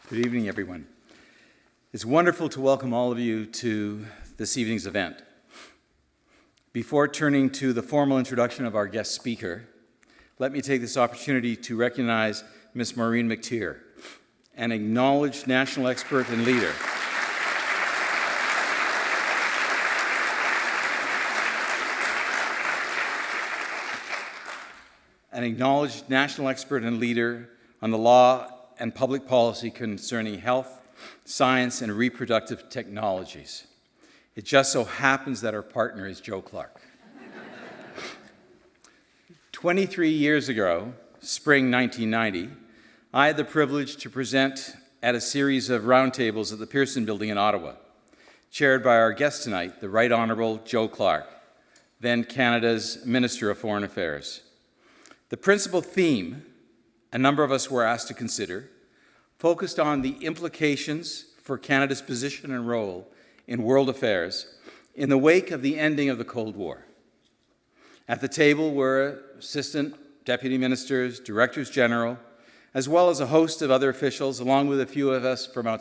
Good evening, everyone. It's wonderful to welcome all of you to this evening's event. Before turning to the formal introduction of our guest speaker, let me take this opportunity to recognize Ms. Maureen McTeer, an acknowledged national expert and leader. An acknowledged national expert and leader on the law and public policy concerning health, science, and reproductive technologies. It just so happens that our partner is Joe Clark. 23 years ago, spring 1990, I had the privilege to present at a series of roundtables at the Pearson Building in Ottawa, chaired by our guest tonight, the Right Honorable Joe Clark, then Canada's Minister of Foreign Affairs. The principal theme a number of us were asked to consider focused on the implications for Canada's position and role in world affairs in the wake of the ending of the Cold War. At the table were assistant deputy ministers, directors general, as well as a host of other officials, along with a few of us from outside